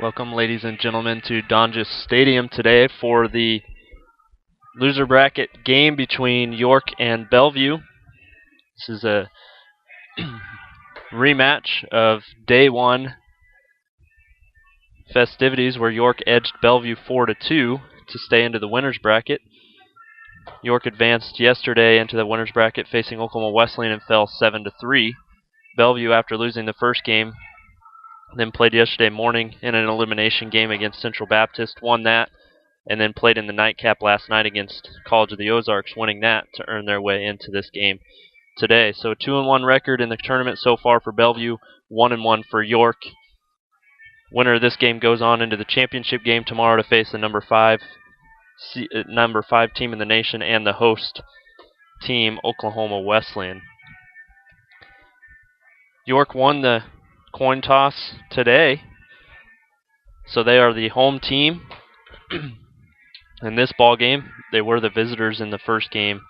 Welcome, ladies and gentlemen, to Donges Stadium today for the loser bracket game between York and Bellevue. This is a rematch of Day 1 festivities where York edged Bellevue 4-2 to stay into the winners bracket. York advanced yesterday into the winners bracket facing Oklahoma Wesleyan and fell 7-3. Bellevue, after losing the first game, then played yesterday morning in an elimination game against Central Baptist, won that, and then played in the nightcap last night against College of the Ozarks, winning that to earn their way into this game today. So a 2-1 record in the tournament so far for Bellevue, 1-1 for York. Winner of this game goes on into the championship game tomorrow to face the number 5 team in the nation and the host team, Oklahoma Wesleyan. York won the coin toss today, so they are the home team in this ball game. They were the visitors in the first game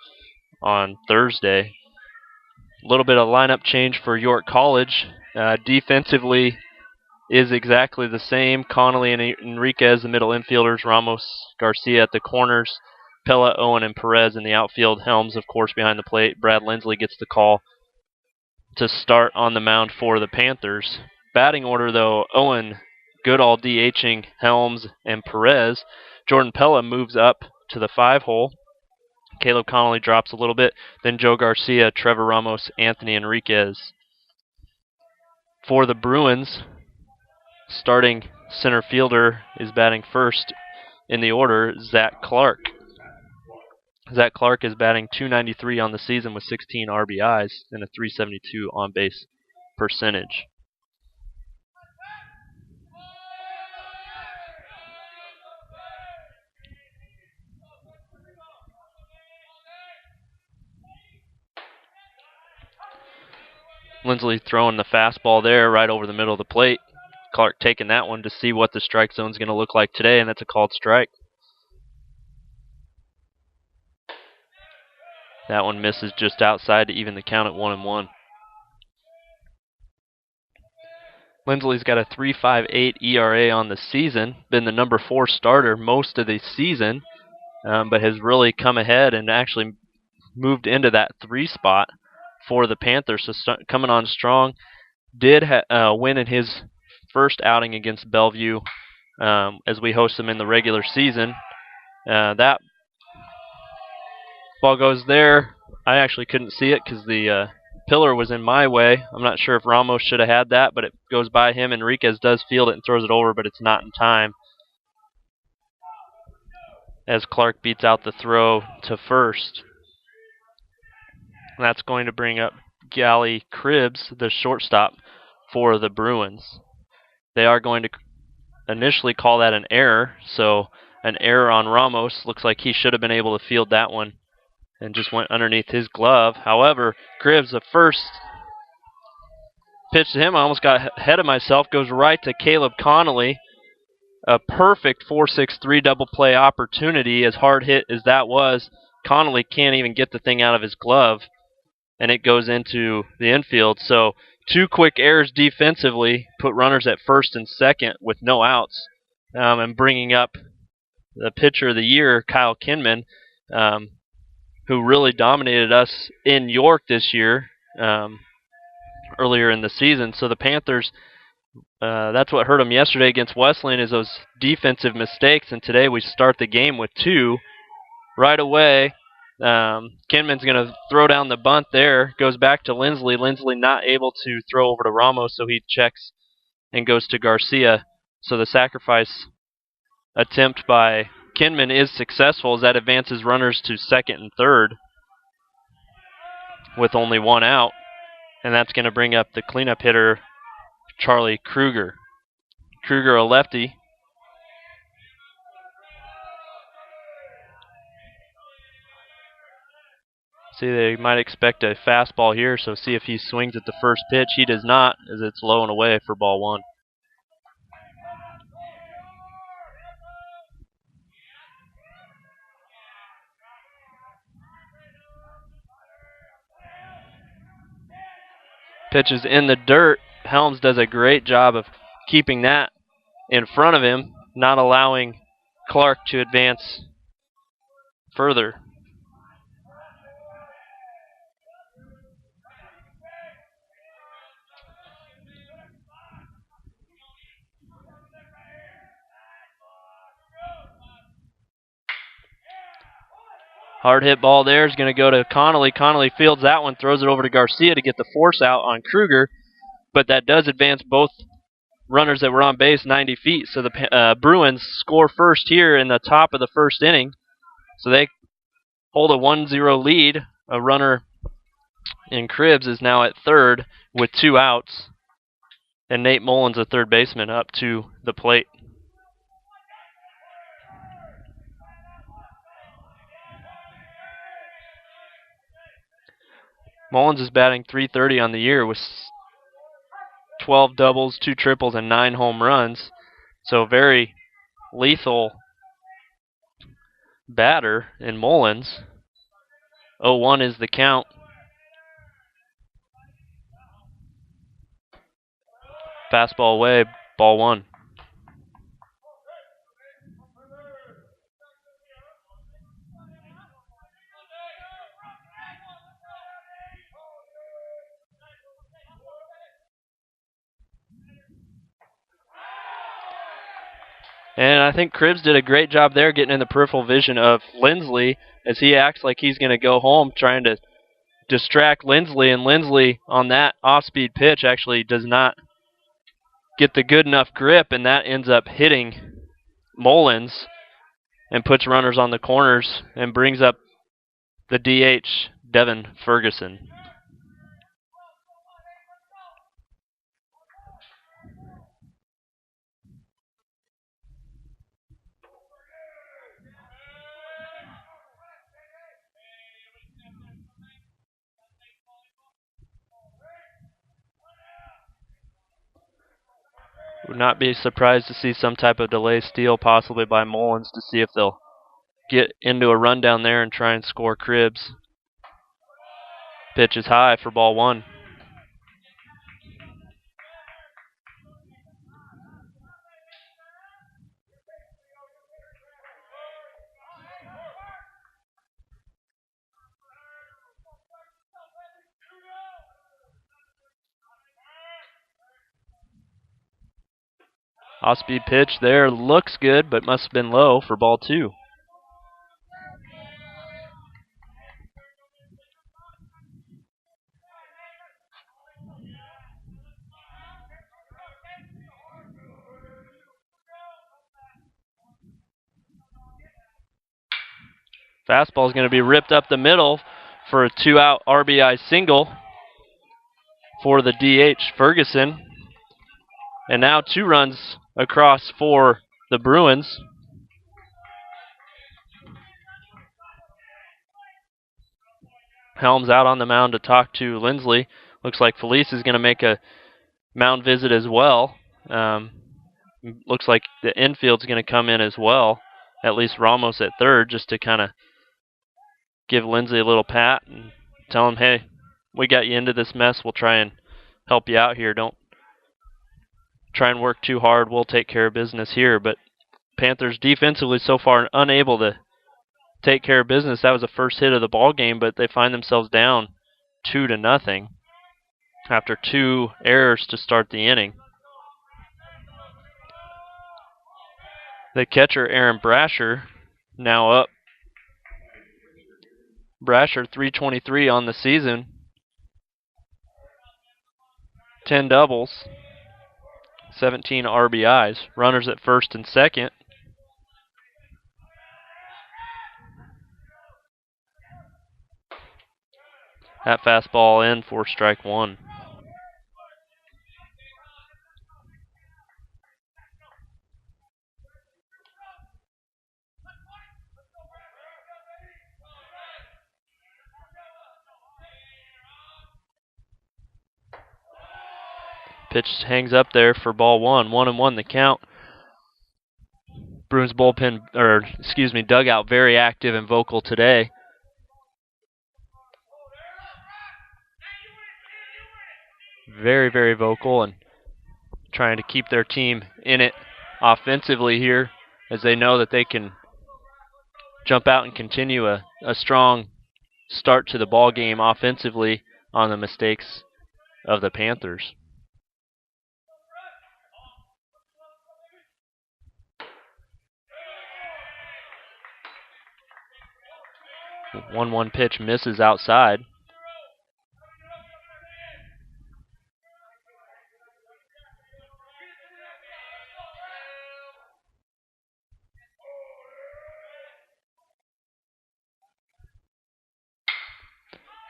on Thursday. A little bit of lineup change for York College. Defensively is exactly the same. Connolly and Enriquez, the middle infielders. Ramos, Garcia at the corners. Pella, Owen, and Perez in the outfield. Helms, of course, behind the plate. Brad Lindsley gets the call to start on the mound for the Panthers. Batting order, though, Owen Goodall DHing Helms and Perez. Jordan Pella moves up to the 5-hole. Caleb Connolly drops a little bit. Then Joe Garcia, Trevor Ramos, Anthony Enriquez. For the Bruins, starting center fielder is batting first in the order, Zach Clark. Zach Clark is batting .293 on the season with 16 RBIs and a .372 on-base percentage. Lindsley throwing the fastball there right over the middle of the plate. Clark taking that one to see what the strike zone is going to look like today, and that's a called strike. That one misses just outside to even the count at 1-1. Lindsley's got a 3.58 ERA on the season, been the number 4 starter most of the season, but has really come ahead and actually moved into that 3 spot for the Panthers. So coming on strong, did win in his first outing against Bellevue as we host them in the regular season. That ball goes there. I actually couldn't see it because the pillar was in my way. I'm not sure if Ramos should have had that, but it goes by him. Enriquez does field it and throws it over, but it's not in time, as Clark beats out the throw to first. And that's going to bring up Gally Cribbs, the shortstop for the Bruins. They are going to initially call that an error, so an error on Ramos. Looks like he should have been able to field that one and just went underneath his glove. However, Cribbs, the first pitch to him, I almost got ahead of myself, goes right to Caleb Connolly. A perfect 4-6-3 double play opportunity. As hard hit as that was, Connolly can't even get the thing out of his glove, and it goes into the infield. So 2 quick errors defensively put runners at first and second with no outs, and bringing up the pitcher of the year, Kyle Kinman, who really dominated us in York this year earlier in the season. So the Panthers, that's what hurt them yesterday against Wesleyan, is those defensive mistakes, and today we start the game with 2 right away. Kinman's going to throw down the bunt there, goes back to Lindsley. Lindsley not able to throw over to Ramos, so he checks and goes to Garcia. So the sacrifice attempt by Kinman is successful as that advances runners to second and third with only 1 out. And that's going to bring up the cleanup hitter, Charlie Kruger. Kruger, a lefty. See, they might expect a fastball here, so see if he swings at the first pitch. He does not, as it's low and away for ball 1. Pitch is in the dirt. Helms does a great job of keeping that in front of him, not allowing Clark to advance further. Hard hit ball there is going to go to Connolly. Connolly fields that one, throws it over to Garcia to get the force out on Kruger, but that does advance both runners that were on base 90 feet. So the Bruins score first here in the top of the first inning. So they hold a 1-0 lead. A runner in Cribbs is now at third with 2 outs. And Nate Mullins, a third baseman, up to the plate. Mullins is batting .330 on the year with 12 doubles, 2 triples, and 9 home runs. So very lethal batter in Mullins. 0-1 is the count. Fastball away, ball 1. And I think Cribbs did a great job there getting in the peripheral vision of Lindsley as he acts like he's going to go home, trying to distract Lindsley. And Lindsley on that off-speed pitch actually does not get the good enough grip, and that ends up hitting Mullins and puts runners on the corners and brings up the DH, Devin Ferguson. Would not be surprised to see some type of delay steal possibly by Mullins to see if they'll get into a rundown there and try and score Cribbs. Pitch is high for ball 1. Off-speed pitch there looks good, but must have been low for ball 2. Fastball is going to be ripped up the middle for a 2-out RBI single for the DH, Ferguson. And now 2 runs across for the Bruins. Helms out on the mound to talk to Lindsley. Looks like Felice is going to make a mound visit as well. Looks like the infield's going to come in as well. At least Ramos at third, just to kind of give Lindsley a little pat and tell him, hey, we got you into this mess. We'll try and help you out here. Don't try and work too hard. We'll take care of business here. But Panthers defensively so far unable to take care of business. That was the first hit of the ball game, but they find themselves down 2-0 after 2 errors to start the inning. The catcher, Aaron Brasher, now up. Brasher, .323 on the season. 10 doubles, 17 RBIs. Runners at first and second. That fastball in for strike 1. Pitch hangs up there for ball 1. 1-1 the count. Bruins dugout very active and vocal today. Very, very vocal and trying to keep their team in it offensively here, as they know that they can jump out and continue a strong start to the ball game offensively on the mistakes of the Panthers. One pitch misses outside.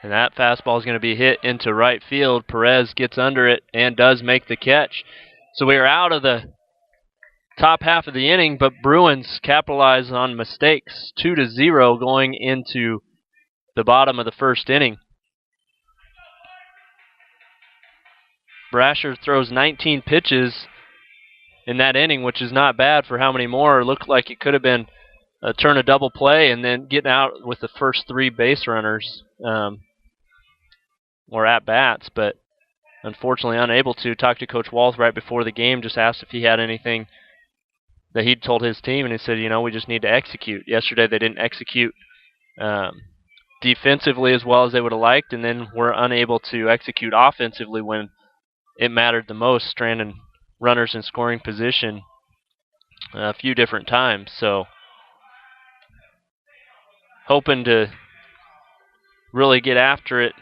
And that fastball is going to be hit into right field. Perez gets under it and does make the catch. So we are out of the top half of the inning, but Bruins capitalize on mistakes. 2-0 going into the bottom of the first inning. Brasher throws 19 pitches in that inning, which is not bad for how many more. It looked like it could have been a turn of double play and then getting out with the first 3 base runners or at-bats, but unfortunately unable to. Talked to Coach Walth right before the game, just asked if he had anything that he'd told his team, and he said, we just need to execute. Yesterday they didn't execute defensively as well as they would have liked, and then were unable to execute offensively when it mattered the most, stranding runners in scoring position a few different times. So hoping to really get after it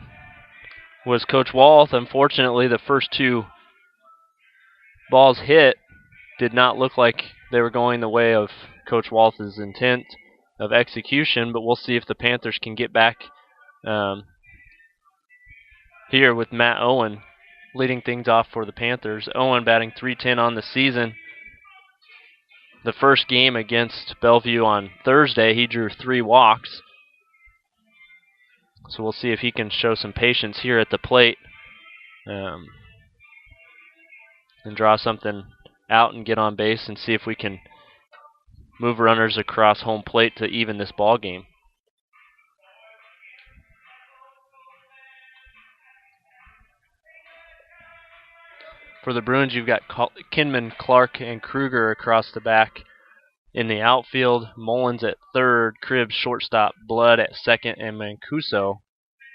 was Coach Walth. Unfortunately, the first 2 balls hit did not look like they were going the way of Coach Walth's intent of execution, but we'll see if the Panthers can get back here with Matt Owen leading things off for the Panthers. Owen batting .310 on the season. The first game against Bellevue on Thursday, he drew 3 walks. So we'll see if he can show some patience here at the plate and draw something out and get on base and see if we can move runners across home plate to even this ball game. For the Bruins, you've got Kinman, Clark, and Kruger across the back in the outfield. Mullins at third, Cribbs shortstop, Blood at second, and Mancuso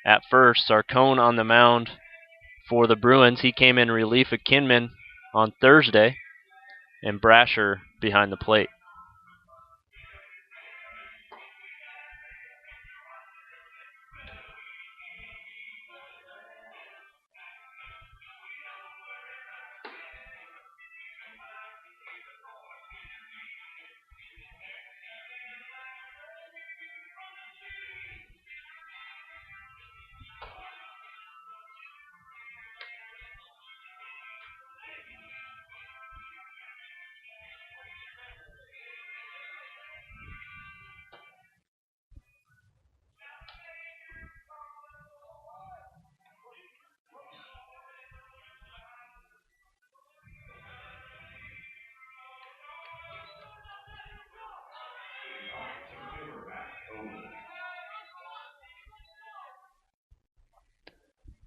at first. Sarcone on the mound for the Bruins. He came in relief of Kinman on Thursday, and Brasher behind the plate.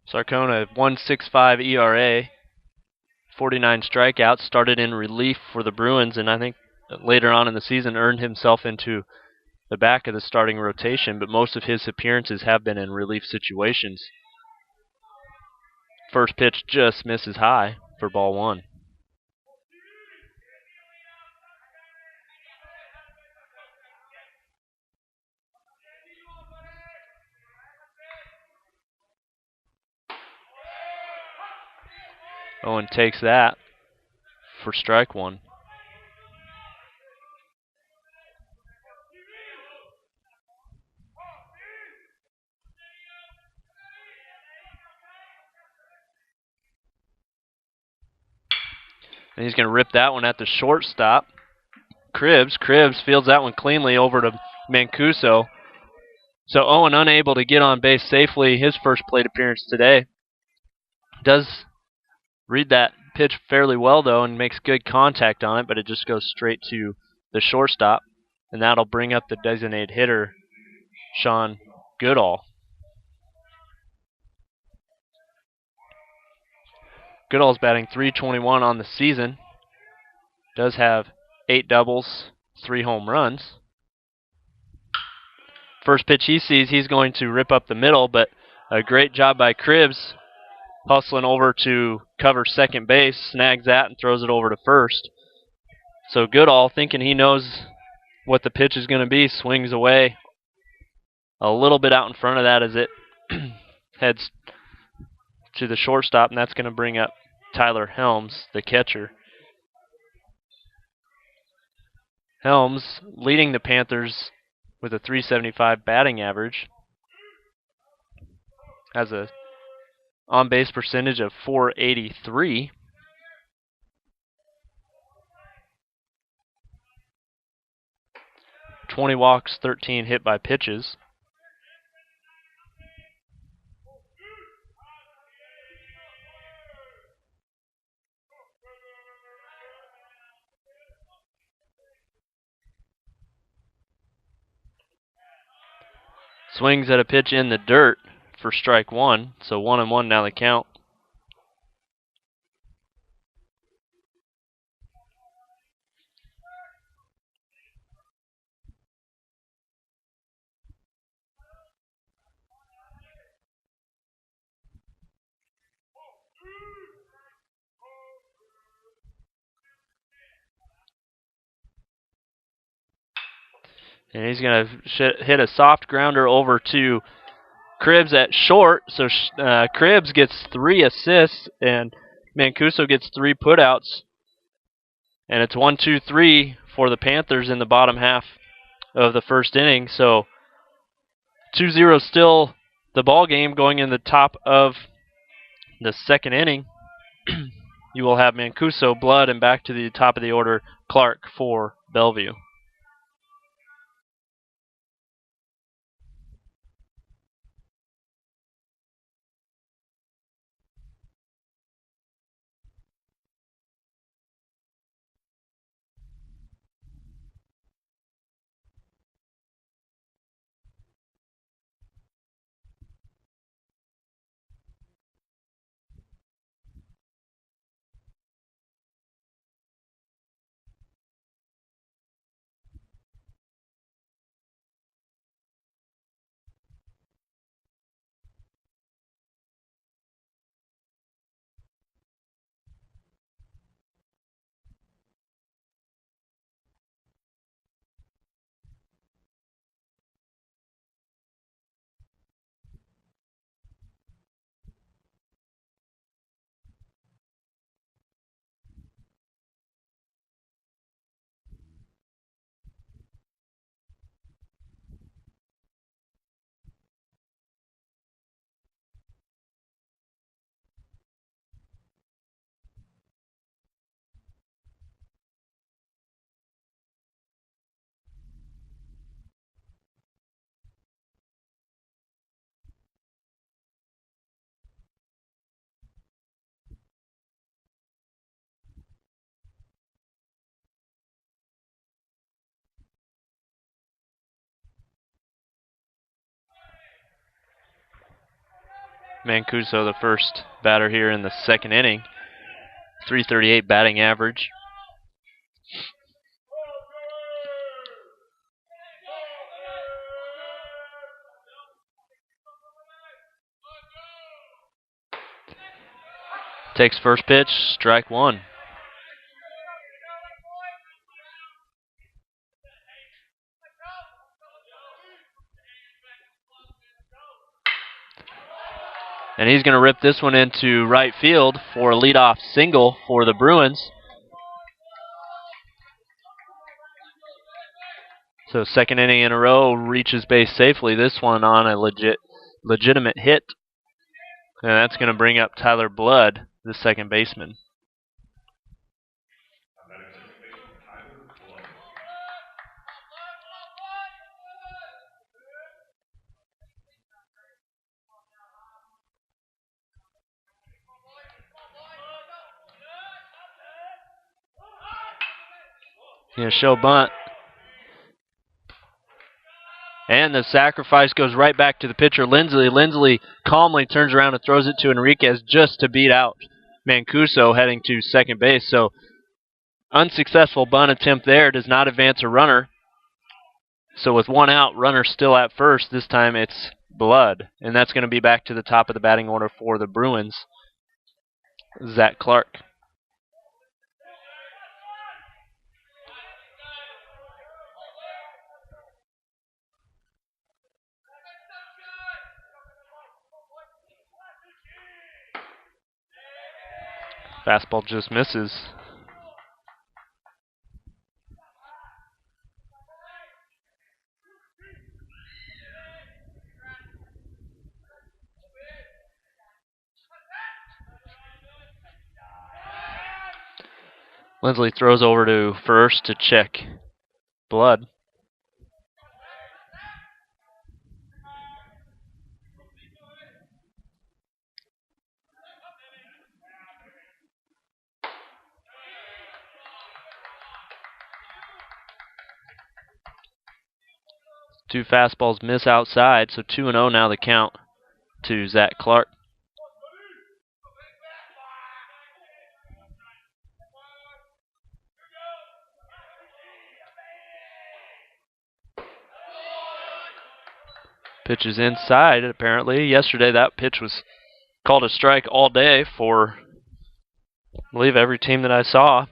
Sarcone, 1.65 ERA, 49 strikeouts, started in relief for the Bruins, and I think later on in the season earned himself into the back of the starting rotation, but most of his appearances have been in relief situations. First pitch just misses high for ball 1. Owen takes that for strike 1. And he's going to rip that one at the shortstop. Cribbs fields that one cleanly over to Mancuso. So Owen unable to get on base safely, his first plate appearance today. Does read that pitch fairly well, though, and makes good contact on it, but it just goes straight to the shortstop, and that'll bring up the designated hitter, Sean Goodall. Goodall's batting .321 on the season. Does have 8 doubles, 3 home runs. First pitch he sees, he's going to rip up the middle, but a great job by Cribbs hustling over to cover second base, snags that and throws it over to first. So Goodall, thinking he knows what the pitch is going to be, swings away a little bit out in front of that as it heads to the shortstop, and that's going to bring up Tyler Helms, the catcher. Helms leading the Panthers with a .375 batting average, has a on-base percentage of .483. (20 walks, 13 hit by pitches. Swings at a pitch in the dirt for strike one, so 1-1 now the count. And he's going to hit a soft grounder over to Cribbs at short. So Cribbs gets 3 assists, and Mancuso gets 3 putouts. And it's 1-2-3 for the Panthers in the bottom half of the first inning. So 2-0 still the ball game going in the top of the second inning. You will have Mancuso, Blood, and back to the top of the order, Clark for Bellevue. Mancuso, the first batter here in the second inning. .338 batting average. Takes first pitch, strike one. And he's going to rip this one into right field for a leadoff single for the Bruins. So second inning in a row, reaches base safely. This one on a legitimate hit. And that's going to bring up Tyler Blood, the second baseman. Going to show bunt. And the sacrifice goes right back to the pitcher, Lindsley. Lindsley calmly turns around and throws it to Enriquez just to beat out Mancuso heading to second base. So Unsuccessful bunt attempt there does not advance a runner. So with one out, runner still at first. This time it's Blood. And that's going to be back to the top of the batting order for the Bruins. Zach Clark. Fastball just misses. Lindsley throws over to first to check Blood. Two fastballs miss outside, so 2-0 now the count to Zach Clark. Pitch is inside, apparently. Yesterday that pitch was called a strike all day for, I believe, every team that I saw.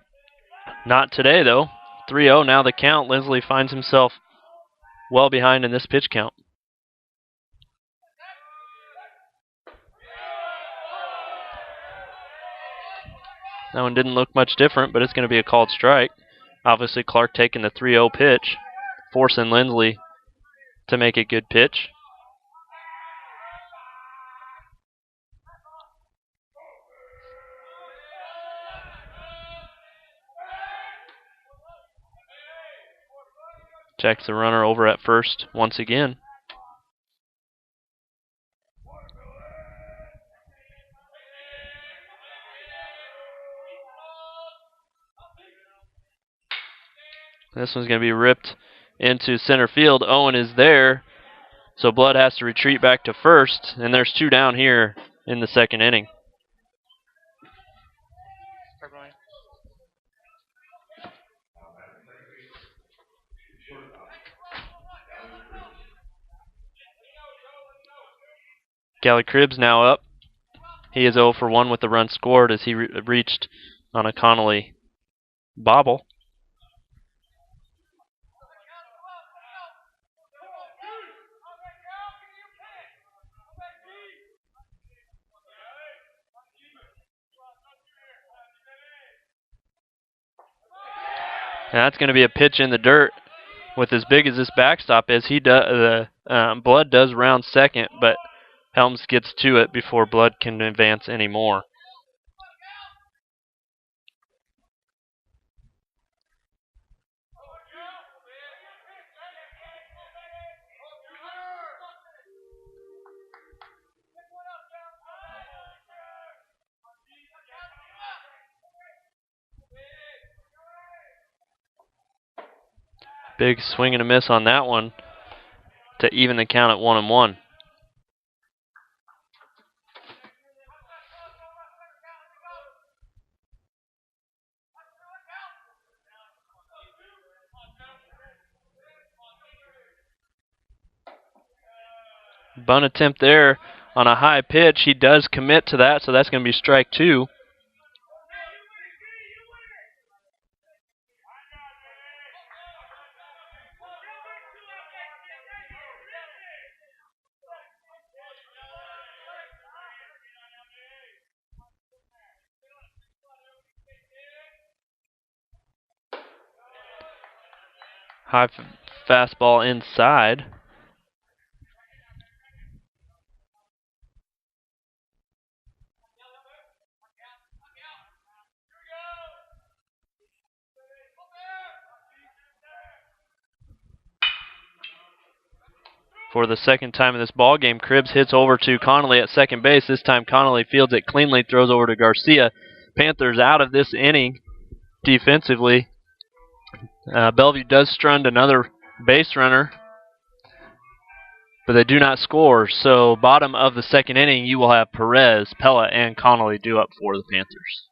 Not today, though. 3-0 now the count. Lindsley finds himself well behind in this pitch count. That one didn't look much different, but it's going to be a called strike. Obviously, Clark taking the 3-0 pitch, forcing Lindsley to make a good pitch. Checks the runner over at first once again. This one's going to be ripped into center field. Owen is there, so Blood has to retreat back to first, and there's two down here in the second inning. Gally Cribbs now up. He is 0 for 1 with the run scored as he reached on a Connolly bobble. And that's going to be a pitch in the dirt. With as big as this backstop is, Blood does round second, but Helms gets to it before Blood can advance anymore. Big swing and a miss on that one to even the count at 1-1. Bunt attempt there on a high pitch. He does commit to that, so that's going to be strike two. High fastball inside. For the second time in this ball game, Cribbs hits over to Connolly at second base. This time Connolly fields it cleanly, throws over to Garcia. Panthers out of this inning defensively. Bellevue does strand another base runner, but they do not score. So bottom of the second inning, you will have Perez, Pella, and Connolly due up for the Panthers.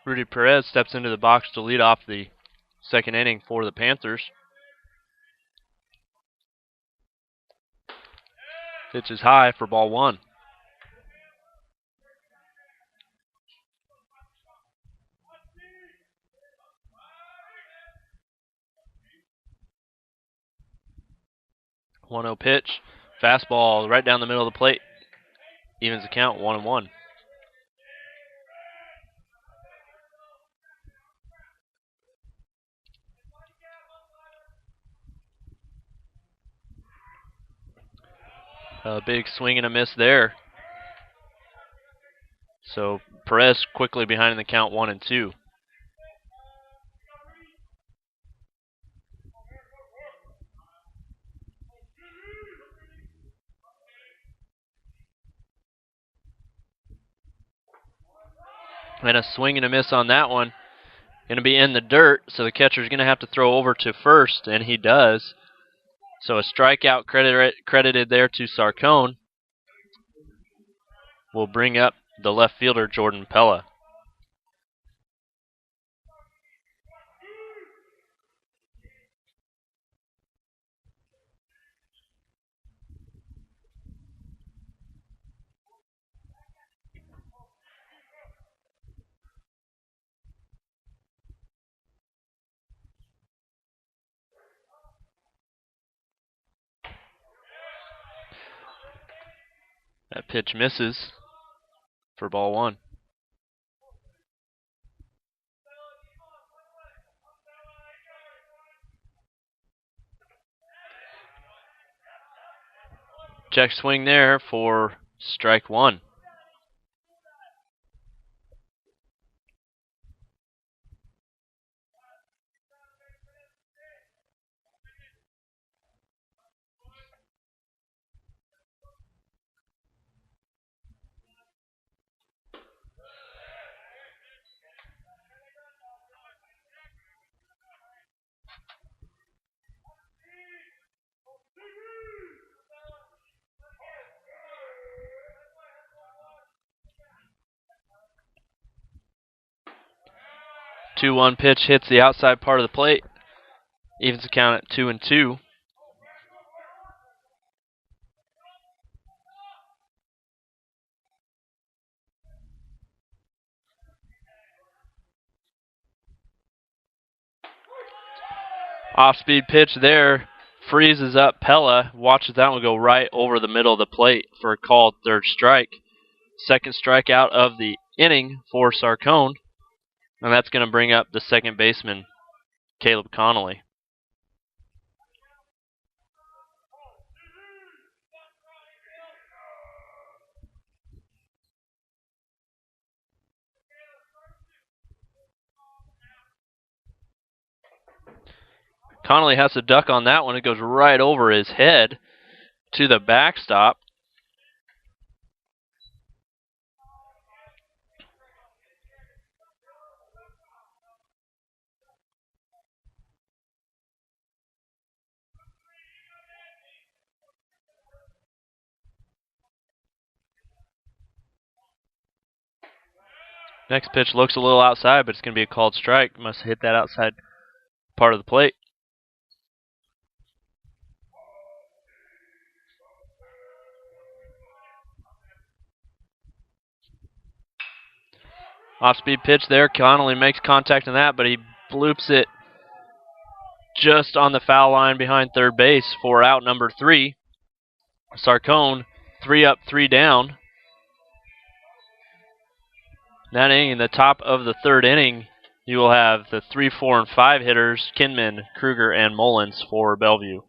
Rudy Perez steps into the box to lead off the second inning for the Panthers. Pitch is high for ball one. One-0 pitch. Fastball right down the middle of the plate. Evens the count, 1-1. A big swing and a miss there. So Perez quickly behind the count, 1-2. And a swing and a miss on that one. Going to be in the dirt, so the catcher's going to have to throw over to first, and he does. So a strikeout credited there to Sarcone will bring up the left fielder, Jordan Pella. That pitch misses for ball one. Check swing there for strike one. Two-one pitch hits the outside part of the plate. Evens the count at 2-2. Off-speed pitch there. Freezes up Pella. Watches that one go right over the middle of the plate for a called third strike. Second strikeout of the inning for Sarcone. And that's going to bring up the second baseman, Caleb Connolly. Connolly has to duck on that one. It goes right over his head to the backstop. Next pitch looks a little outside, but it's going to be a called strike. Must hit that outside part of the plate. Off-speed pitch there. Connolly makes contact on that, but he bloops it just on the foul line behind third base for out number 3. Sarcone, 3 up, 3 down. That inning, in the top of the third inning, you will have the 3, 4, and 5 hitters, Kinman, Kruger, and Mullins for Bellevue.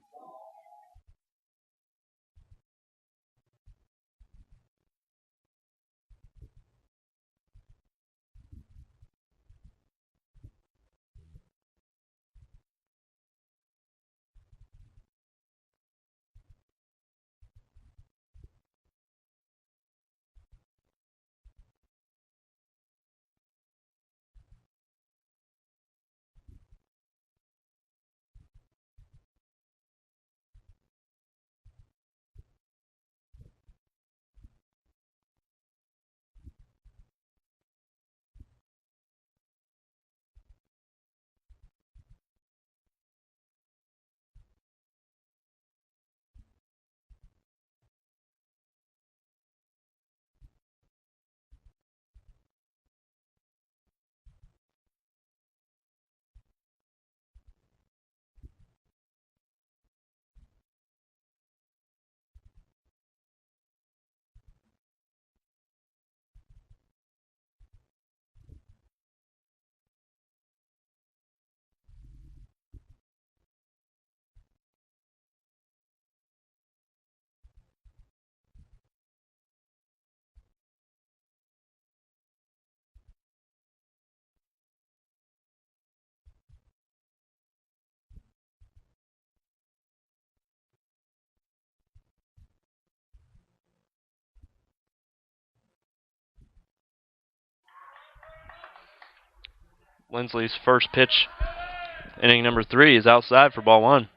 Lindsley's first pitch, inning number 3, is outside for ball 1.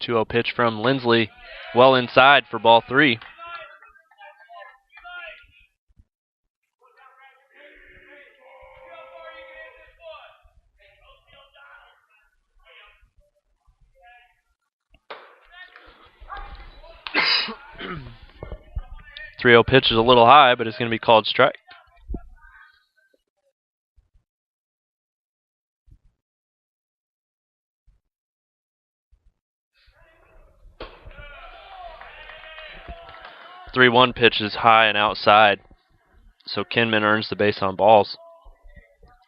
Two-0 pitch from Lindsley, well inside for ball 3. Three-0 pitch is a little high, but it's going to be called strike. The 3-1 pitch is high and outside, so Kinman earns the base on balls.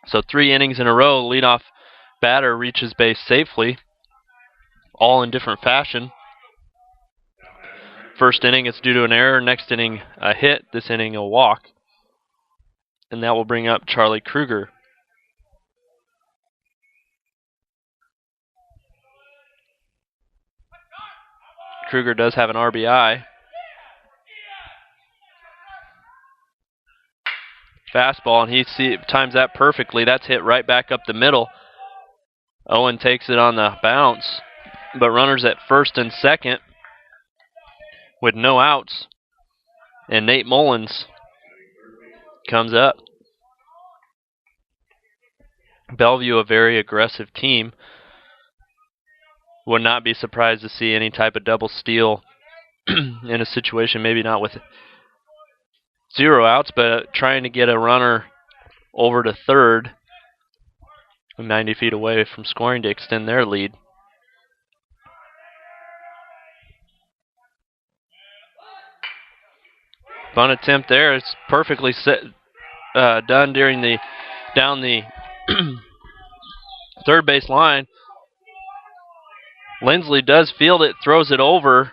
So 3 innings in a row, leadoff batter reaches base safely, all in different fashion. First inning, it's due to an error. Next inning, a hit. This inning, a walk. And that will bring up Charlie Kruger. Kruger does have an RBI. Fastball, and he times that perfectly. That's hit right back up the middle. Owen takes it on the bounce, but runners at first and second with no outs. And Nate Mullins comes up. Bellevue, a very aggressive team. Would not be surprised to see any type of double steal in a situation, maybe not with 0 outs, but trying to get a runner over to third, 90 feet away from scoring to extend their lead. Bunt attempt there. It's perfectly done down the third base line. Lindsley does field it, throws it over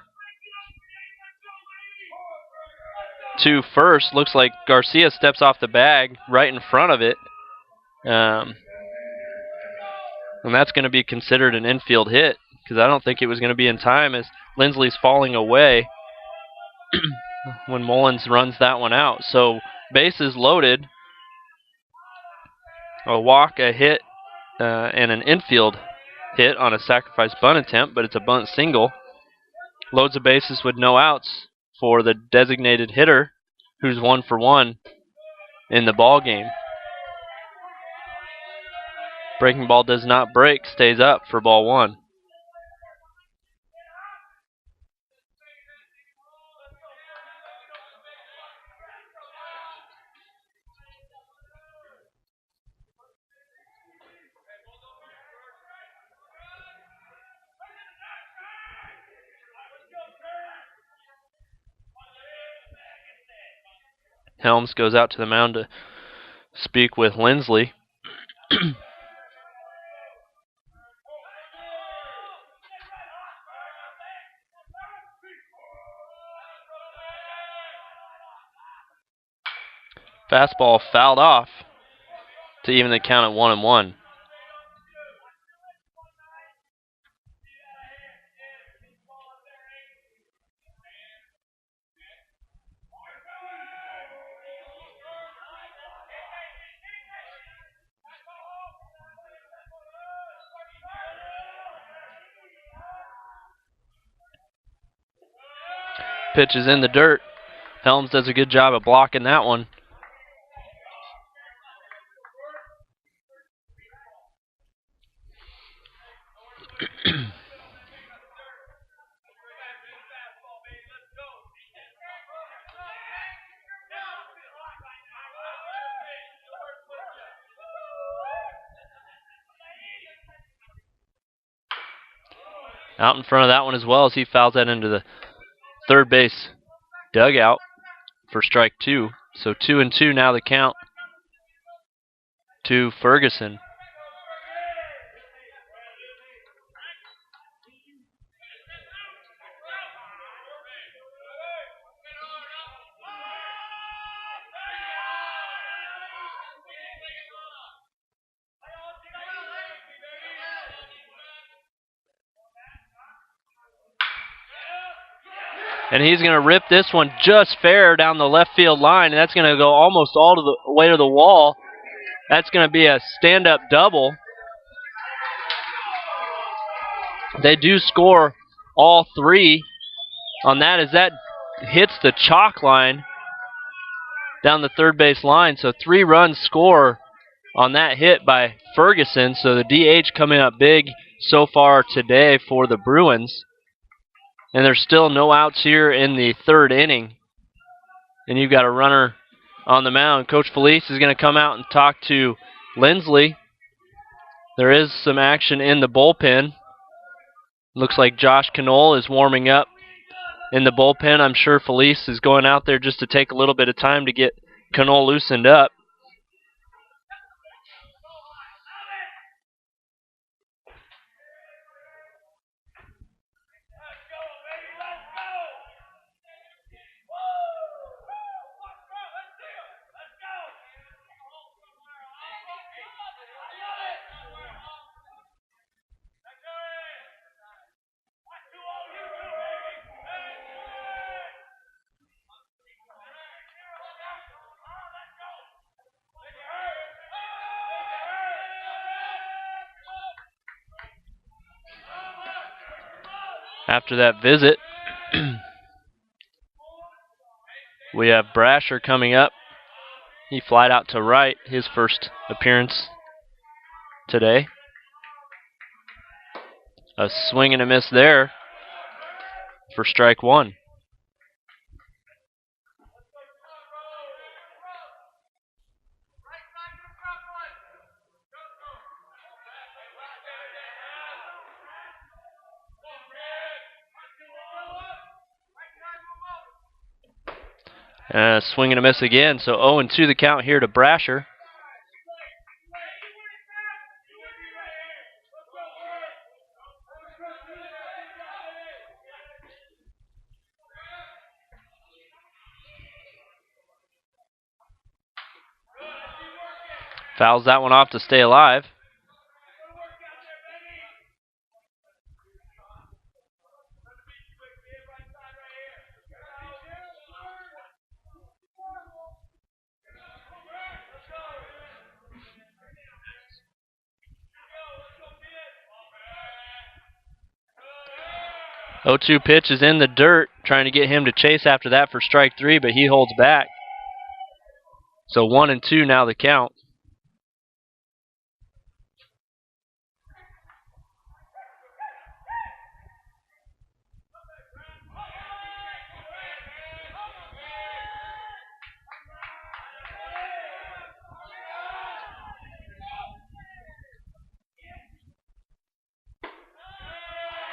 to first. Looks like Garcia steps off the bag right in front of it. And that's going to be considered an infield hit because I don't think it was going to be in time as Lindsley's falling away when Mullins runs that one out. So bases loaded. A walk, a hit, and an infield hit on a sacrifice bunt attempt, but it's a bunt single. Loads the bases with no outs for the designated hitter, who's 1 for 1 in the ball game. Breaking ball does not break, stays up for ball 1. Helms goes out to the mound to speak with Lindsley. Fastball fouled off to even the count at 1-1. Pitch is in the dirt. Helms does a good job of blocking that one. Out in front of that one as well as he fouls that into the third base dugout for strike 2. So 2-2 now the count to Ferguson. And he's going to rip this one just fair down the left field line, and that's going to go almost all to the way to the wall. That's going to be a stand-up double. They do score all three on that as that hits the chalk line down the third base line. So 3 runs score on that hit by Ferguson. So the DH coming up big so far today for the Bruins. And there's still no outs here in the third inning. And you've got a runner on the mound. Coach Felice is going to come out and talk to Lindsley. There is some action in the bullpen. Looks like Josh Knoll is warming up in the bullpen. I'm sure Felice is going out there just to take a little bit of time to get Knoll loosened up. After that visit, we have Brasher coming up. He flied out to right, his first appearance today. A swing and a miss there for strike one. Swing and a miss again, so 0-2 the count here to Brasher. Fouls that one off to stay alive. Oh, 0-2 pitch is in the dirt, trying to get him to chase after that for strike 3, but he holds back. So 1-2 now the count.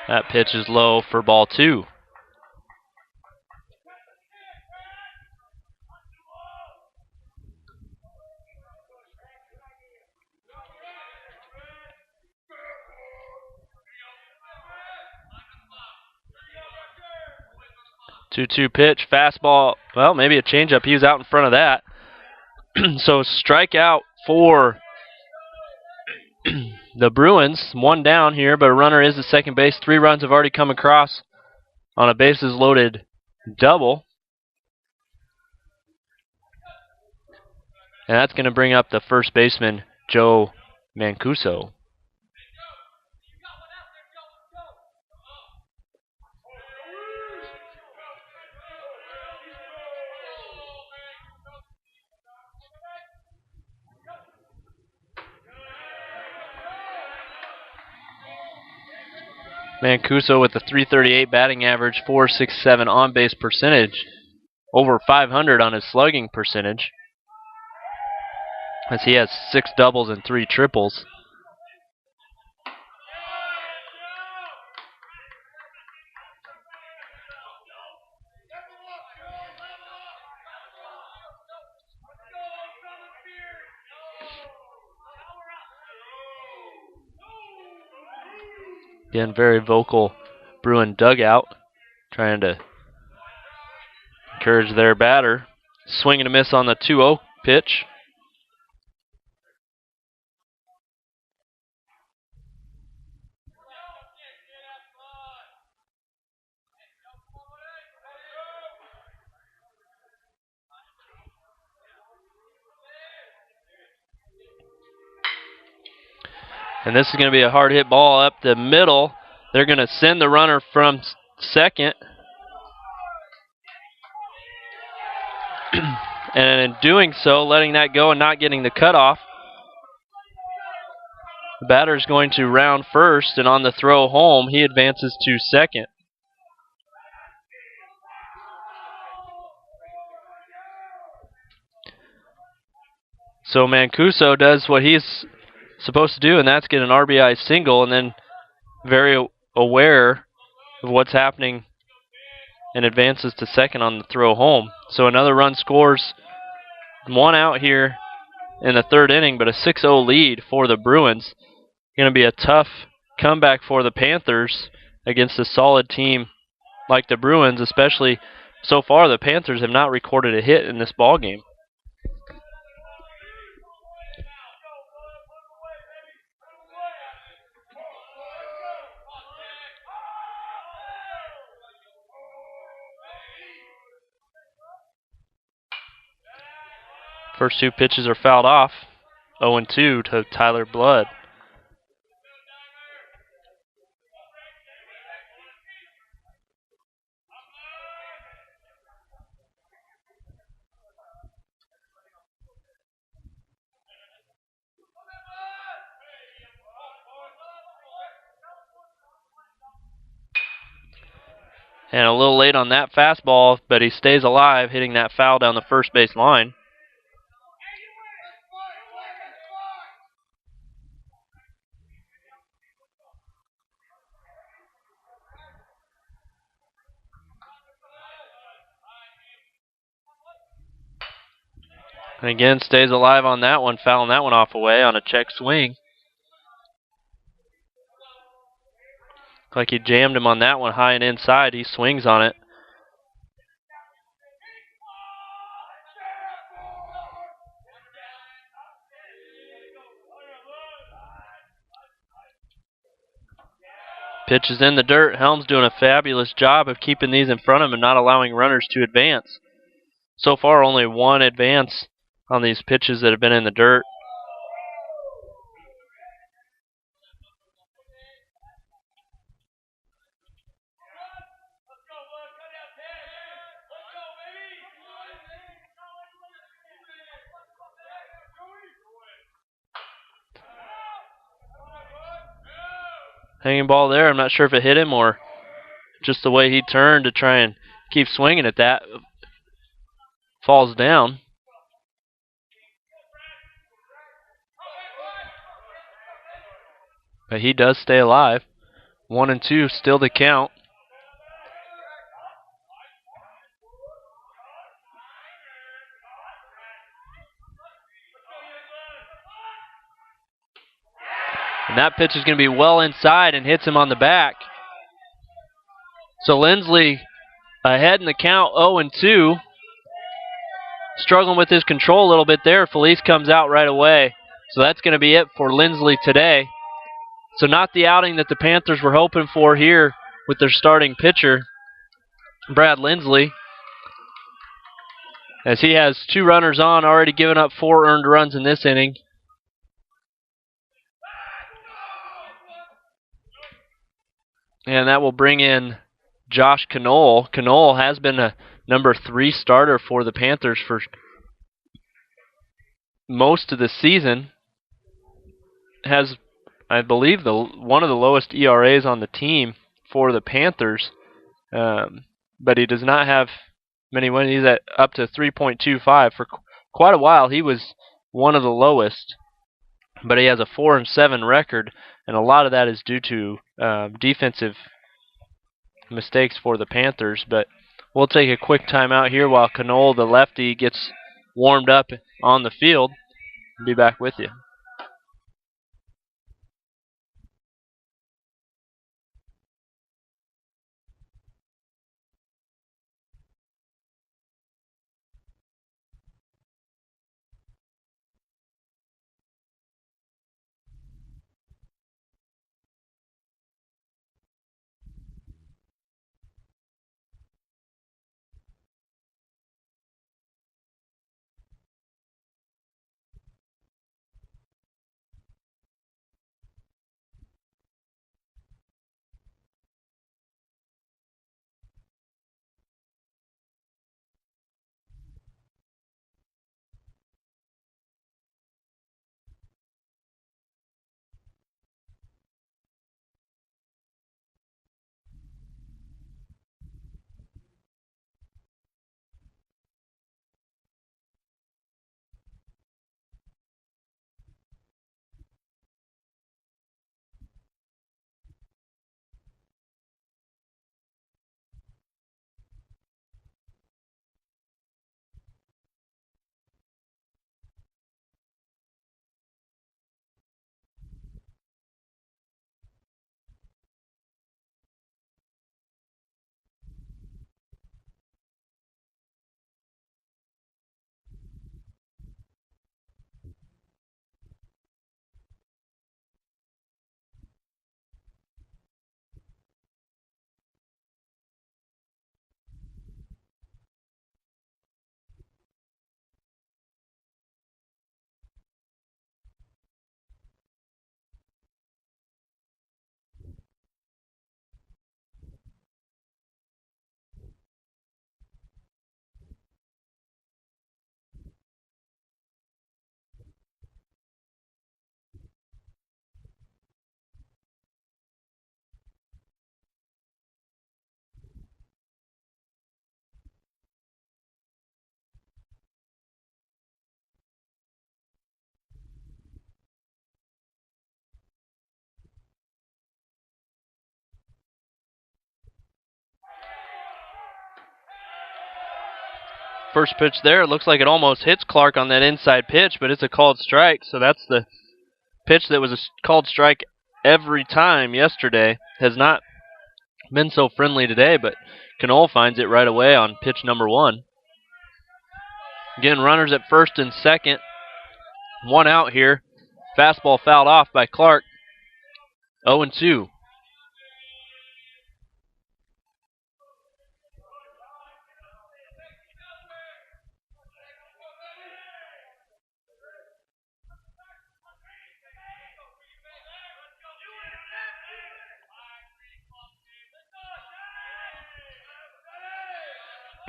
That pitch is low for ball 2. Two-two pitch, fastball. Well, maybe a changeup. He was out in front of that. So strikeout for the Bruins. 1 down here, but a runner is at second base. 3 runs have already come across on a bases-loaded double. And that's going to bring up the first baseman, Joe Mancuso. Mancuso with a .338 batting average, .467 on-base percentage, over .500 on his slugging percentage, as he has 6 doubles and 3 triples. Again, very vocal Bruin dugout, trying to encourage their batter. Swing and a miss on the 2-0 pitch. And this is going to be a hard hit ball up the middle. They're going to send the runner from second. And in doing so, letting that go and not getting the cutoff, the batter is going to round first, and on the throw home, he advances to second. So Mancuso does what he's supposed to do, and that's get an RBI single, and then very aware of what's happening and advances to second on the throw home. So another run scores, one out here in the third inning, but a 6-0 lead for the Bruins. Going to be a tough comeback for the Panthers against a solid team like the Bruins, especially so far the Panthers have not recorded a hit in this ball game. First two pitches are fouled off. 0-2 to Tyler Blood. And a little late on that fastball, but he stays alive, hitting that foul down the first base line. And again, stays alive on that one, fouling that one off away on a check swing. Like he jammed him on that one high and inside. He swings on it. Pitch is in the dirt. Helm's doing a fabulous job of keeping these in front of him and not allowing runners to advance. So far, only one advance on these pitches that have been in the dirt. Hanging ball there. I'm not sure if it hit him or just the way he turned to try and keep swinging at that. Falls down. But he does stay alive. 1-2 still to count. And that pitch is going to be well inside and hits him on the back. So Lindsley ahead in the count, 0-2. Struggling with his control a little bit there. Felice comes out right away. So that's going to be it for Lindsley today. So not the outing that the Panthers were hoping for here with their starting pitcher, Brad Lindsley, as he has two runners on, already given up 4 earned runs in this inning. And that will bring in Josh Knoll. Knoll has been a number 3 starter for the Panthers for most of the season. Has, I believe, one of the lowest ERAs on the team for the Panthers. But he does not have many wins. He's at up to 3.25. For quite a while, he was one of the lowest. But he has a 4-7 record, and a lot of that is due to defensive mistakes for the Panthers. But we'll take a quick timeout here while Knoll, the lefty, gets warmed up on the field. I'll be back with you. First pitch there, it looks like it almost hits Clark on that inside pitch, but it's a called strike. So that's the pitch that was a called strike every time yesterday. Has not been so friendly today, but Knoll finds it right away on pitch number 1. Again, runners at first and second. 1 out here. Fastball fouled off by Clark. 0-2.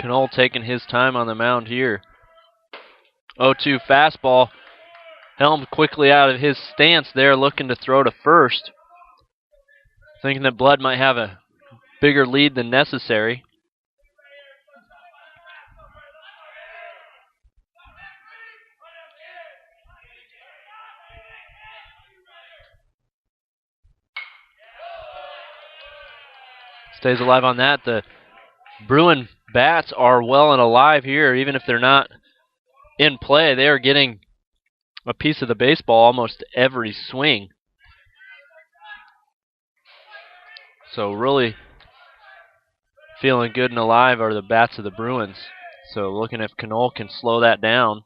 Knoll taking his time on the mound here. 0-2 fastball. Helmed quickly out of his stance there, looking to throw to first. Thinking that Blood might have a bigger lead than necessary. Stays alive on that. The Bruin bats are well and alive here, even if they're not in play. They are getting a piece of the baseball almost every swing. So really feeling good and alive are the bats of the Bruins. So looking if Knoll can slow that down.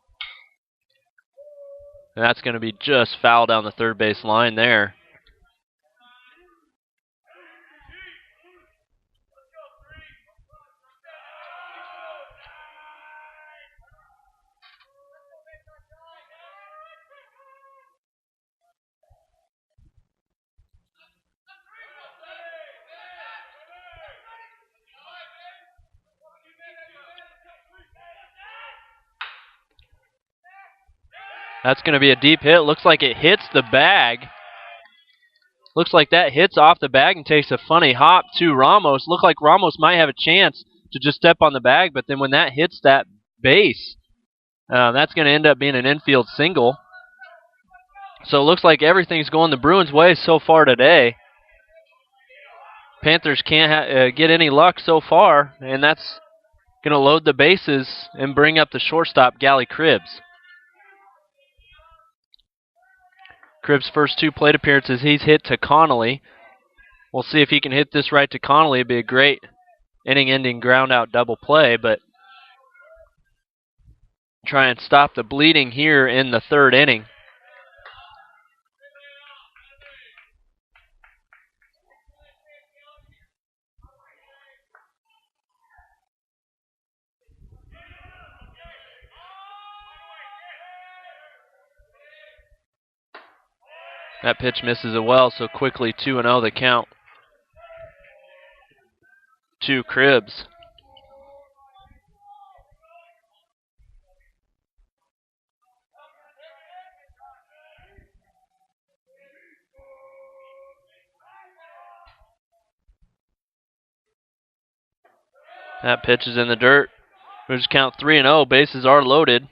And that's going to be just foul down the third base line there. That's going to be a deep hit. Looks like it hits the bag. Looks like that hits off the bag and takes a funny hop to Ramos. Looked like Ramos might have a chance to just step on the bag, but then when that hits that base, that's going to end up being an infield single. So it looks like everything's going the Bruins' way so far today. Panthers can't get any luck so far, and that's going to load the bases and bring up the shortstop, Gally Cribbs. Cribbs' first 2 plate appearances, he's hit to Connolly. We'll see if he can hit this right to Connolly. It'd be a great inning-ending ground-out double play, but try and stop the bleeding here in the 3rd inning. That pitch misses it well, so quickly 2-0 the count to Cribbs. That pitch is in the dirt. We just count 3-0. Bases are loaded.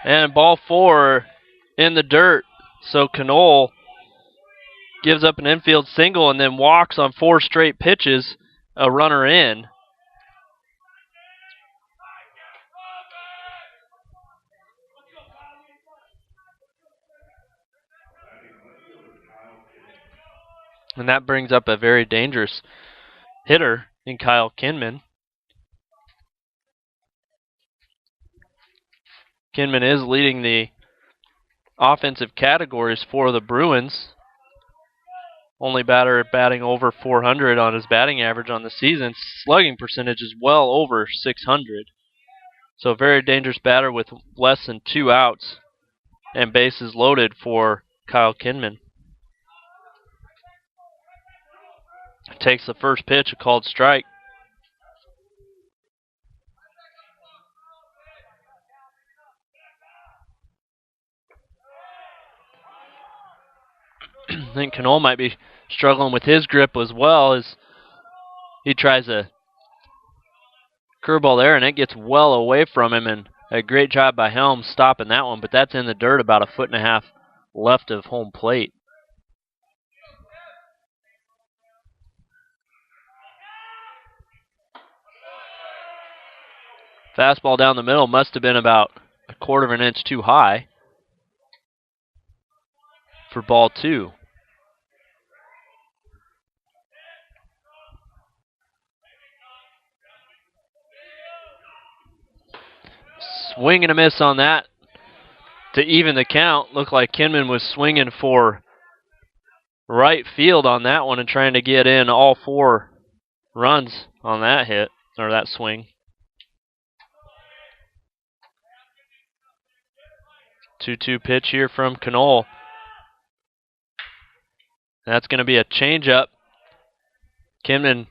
And ball 4 in the dirt. So Knoll gives up an infield single and then walks on 4 straight pitches, a runner in. And that brings up a very dangerous hitter in Kyle Kinman. Kinman is leading the offensive categories for the Bruins. Only batter batting over 400 on his batting average on the season. Slugging percentage is well over 600. So a very dangerous batter with less than 2 outs and bases loaded for Kyle Kinman. Takes the first pitch, a called strike. I think Knoll might be struggling with his grip as well as he tries a curveball there, and it gets well away from him, and a great job by Helms stopping that one, but that's in the dirt about 1.5 feet left of home plate. Fastball down the middle must have been about 1/4 inch too high for ball 2. Swing and a miss on that to even the count. Looked like Kinman was swinging for right field on that one and trying to get in all 4 runs on that hit, or that swing. 2-2 pitch here from Knoll. That's going to be a changeup. Kinman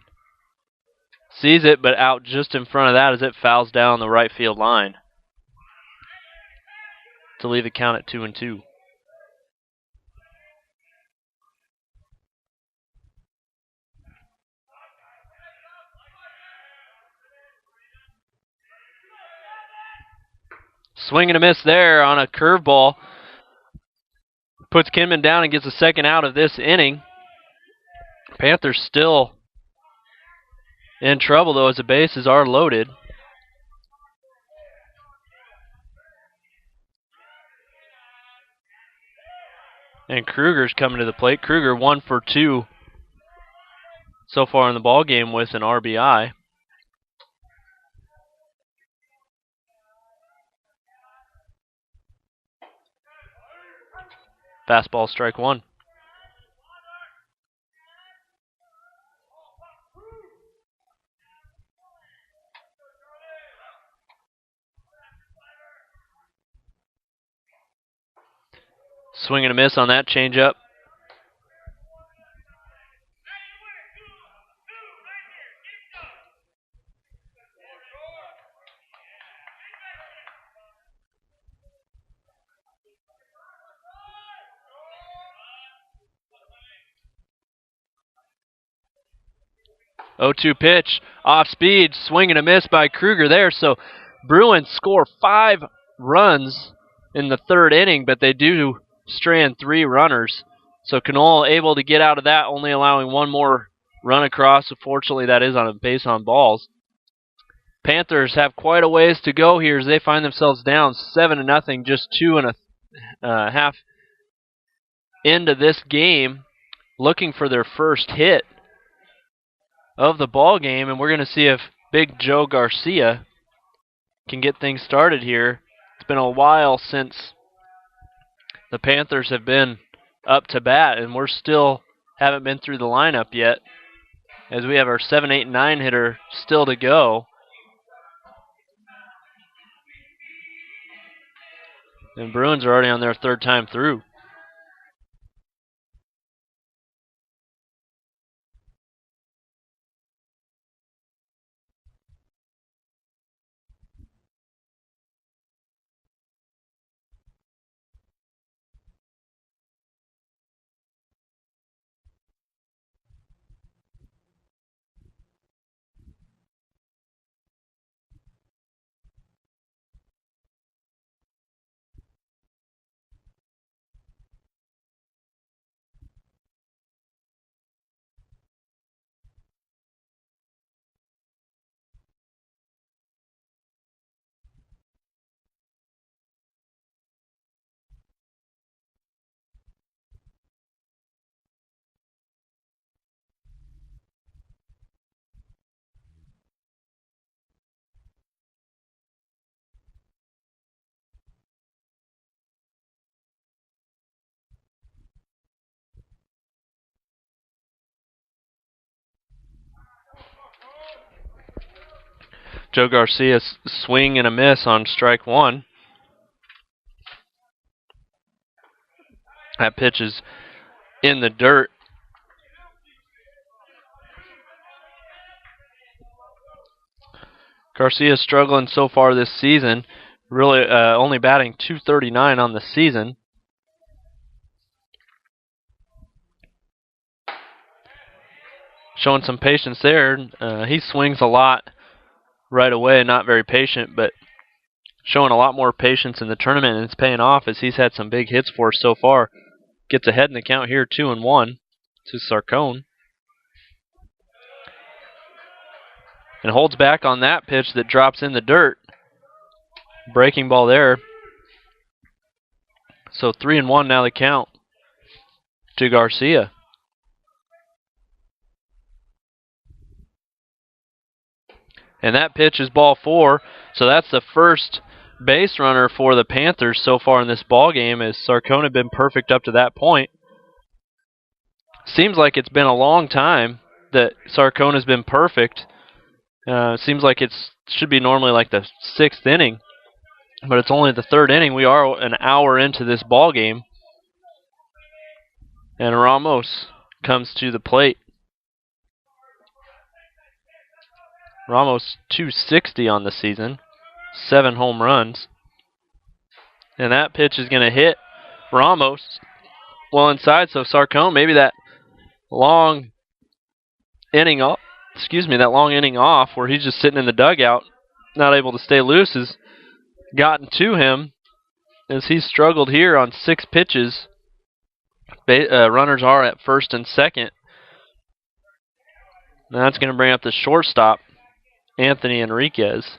sees it, but out just in front of that as it fouls down the right field line to leave the count at 2-2. Swing and a miss there on a curveball. Puts Kinman down and gets a second out of this inning. Panthers still in trouble, though, as the bases are loaded. And Kruger's coming to the plate. Kruger 1 for 2 so far in the ball game with an RBI. Fastball, strike 1. Swing and a miss on that changeup. (0-2) pitch, off speed, swing and a miss by Kruger there. So Bruins score 5 runs in the 3rd inning, but they do strand 3 runners. So Knoll able to get out of that, only allowing 1 more run across. Unfortunately, that is on a base on balls. Panthers have quite a ways to go here as they find themselves down 7-0, just 2.5 into this game, looking for their first hit of the ball game, and we're going to see if Big Joe Garcia can get things started here. It's been a while since the Panthers have been up to bat, and we're still haven't been through the lineup yet, as we have our 7, 8, 9 hitter still to go. And Bruins are already on their 3rd time through. Joe Garcia swing and a miss on strike 1. That pitch is in the dirt. Garcia struggling so far this season, really only batting .239 on the season. showing some patience there. He swings a lot right away, not very patient, but showing a lot more patience in the tournament, and it's paying off as he's had some big hits for us so far. Gets ahead in the count here, 2-1 to Sarcone. And holds back on that pitch that drops in the dirt. Breaking ball there. So 3-1 now the count to Garcia. And that pitch is ball 4. So that's the first base runner for the Panthers so far in this ball game, as Sarcone had been perfect up to that point. Seems like it's been a long time that Sarcone has been perfect. Seems like it should be normally like the 6th inning, but it's only the 3rd inning. We are an hour into this ball game. And Ramos comes to the plate. Ramos 260 on the season, 7 home runs. And that pitch is going to hit Ramos well inside, so Sarcone, maybe that long inning off, that long inning off where he's just sitting in the dugout, not able to stay loose, has gotten to him as he's struggled here on 6 pitches. Runners are at first and second. Now that's going to bring up the shortstop, Anthony Enriquez.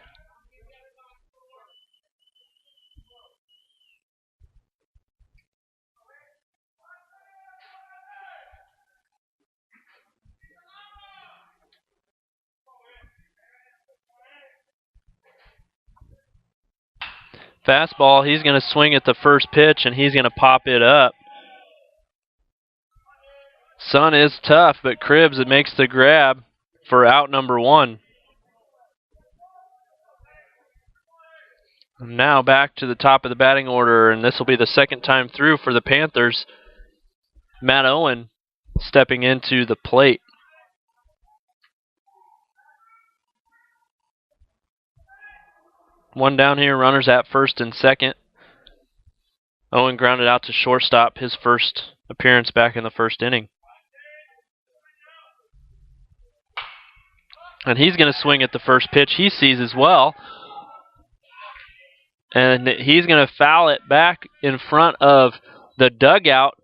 Fastball, he's going to swing at the first pitch, and he's going to pop it up. Sun is tough, but Cribbs makes the grab for out number 1. Now back to the top of the batting order, and this will be the 2nd time through for the Panthers. Matt Owen stepping into the plate. One down here, runners at first and second. Owen grounded out to shortstop, his first appearance back in the 1st inning. And he's going to swing at the first pitch he sees as well. And he's going to foul it back in front of the dugout.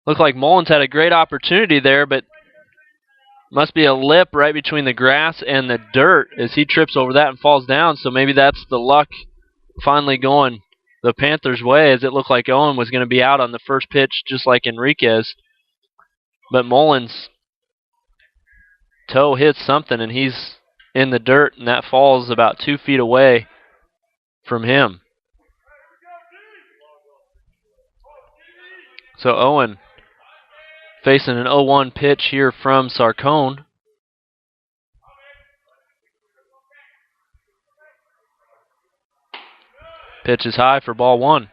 Looked like Mullins had a great opportunity there, but must be a lip right between the grass and the dirt as he trips over that and falls down. So maybe that's the luck finally going the Panthers' way, as it looked like Owen was going to be out on the first pitch just like Enriquez. But Mullins' toe hits something, and he's in the dirt, and that falls about 2 feet away from him. So Owen facing an 0-1 pitch here from Sarcone. Pitch is high for ball 1.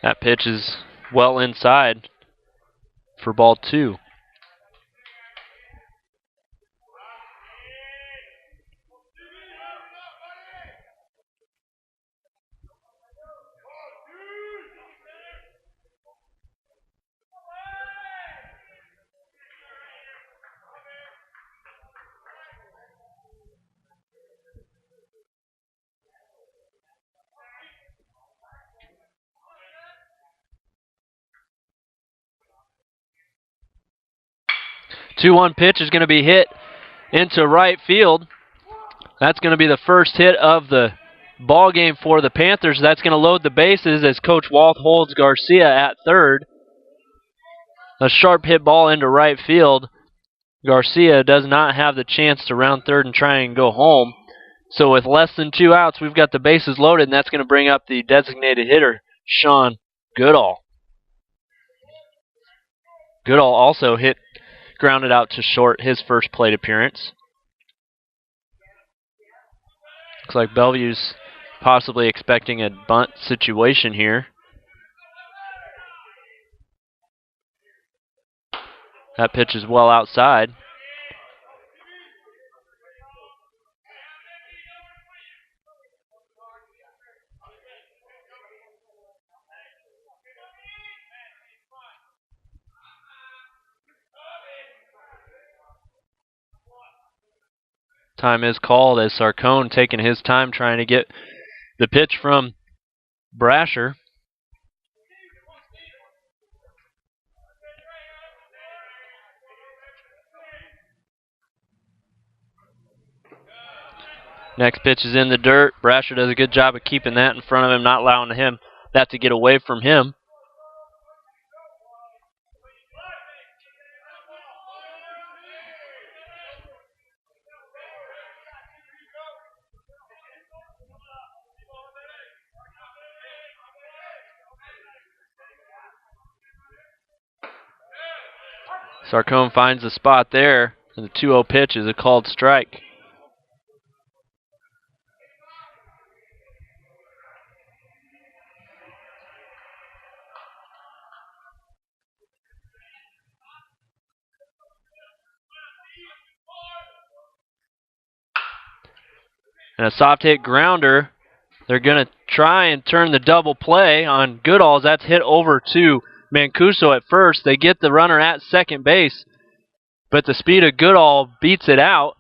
That pitch is well inside for ball 2. Two-one pitch is going to be hit into right field. That's going to be the first hit of the ball game for the Panthers. That's going to load the bases as Coach Walth holds Garcia at third. A sharp hit ball into right field. Garcia does not have the chance to round third and try and go home. So with less than 2 outs, we've got the bases loaded, and that's going to bring up the designated hitter, Sean Goodall. Goodall also grounded out to short his first plate appearance. Looks like Bellevue's possibly expecting a bunt situation here. That pitch is well outside. Time is called as Sarcone taking his time trying to get the pitch from Brasher. Next pitch is in the dirt. Brasher does a good job of keeping that in front of him, not allowing him that to get away from him. Sarcone finds the spot there, and the 2-0 pitch is a called strike. And a soft hit grounder. They're going to try and turn the double play on Goodall's. That's hit over to Mancuso at first. They get the runner at second base, but the speed of Goodall beats it out,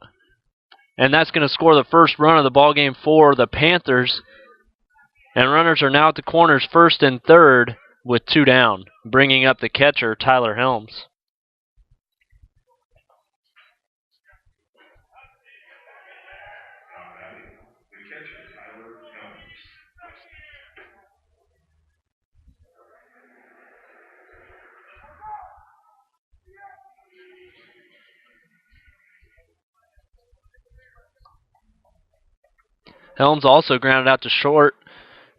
and that's going to score the first run of the ballgame for the Panthers. And runners are now at the corners, first and third, with 2 down, bringing up the catcher, Tyler Helms. Helms also grounded out to short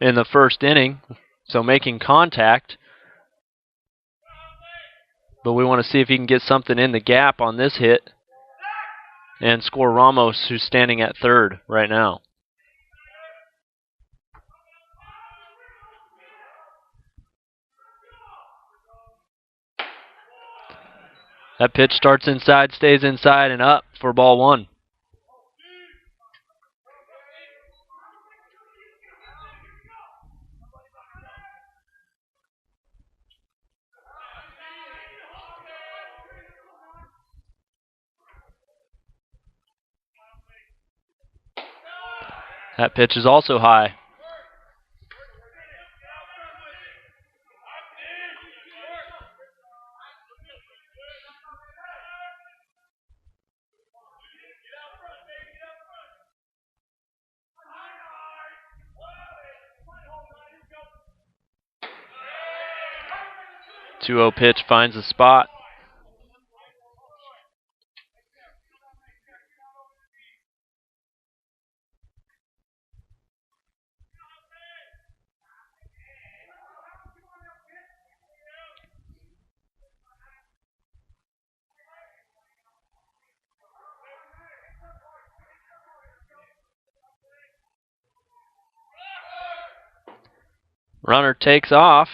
in the first inning, so making contact. But we want to see if he can get something in the gap on this hit and score Ramos, who's standing at third right now. That pitch starts inside, stays inside, and up for ball 1. That pitch is also high. Two-0 pitch finds a spot. Runner takes off.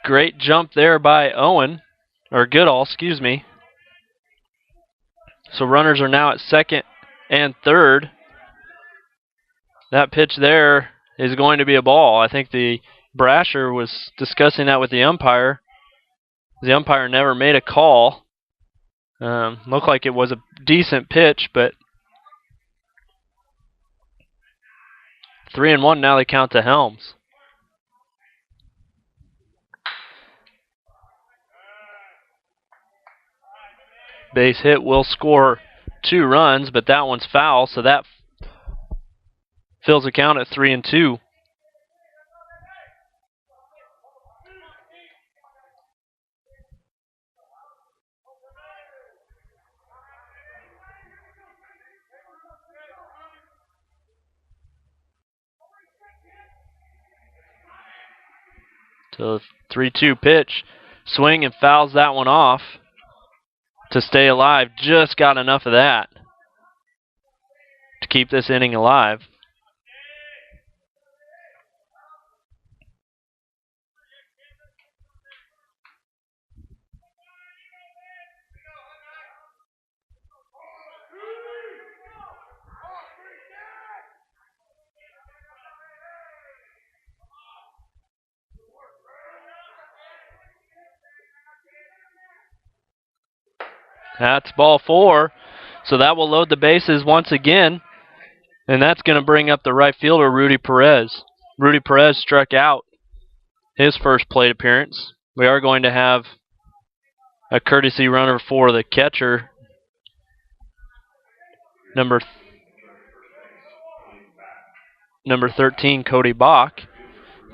Great jump there by Goodall, excuse me. So runners are now at second and third. That pitch there is going to be a ball. I think the Brasher was discussing that with the umpire. The umpire never made a call. Looked like it was a decent pitch, but 3-1 now they count to Helms. Base hit will score 2 runs, but that one's foul, so that fills the count at 3-2. So 3-2 pitch, swing and fouls that one off to stay alive. Just got enough of that to keep this inning alive. That's ball 4. So that will load the bases once again. And that's going to bring up the right fielder, Rudy Perez. Rudy Perez struck out his first plate appearance. We are going to have a courtesy runner for the catcher, number 13, Cody Bach.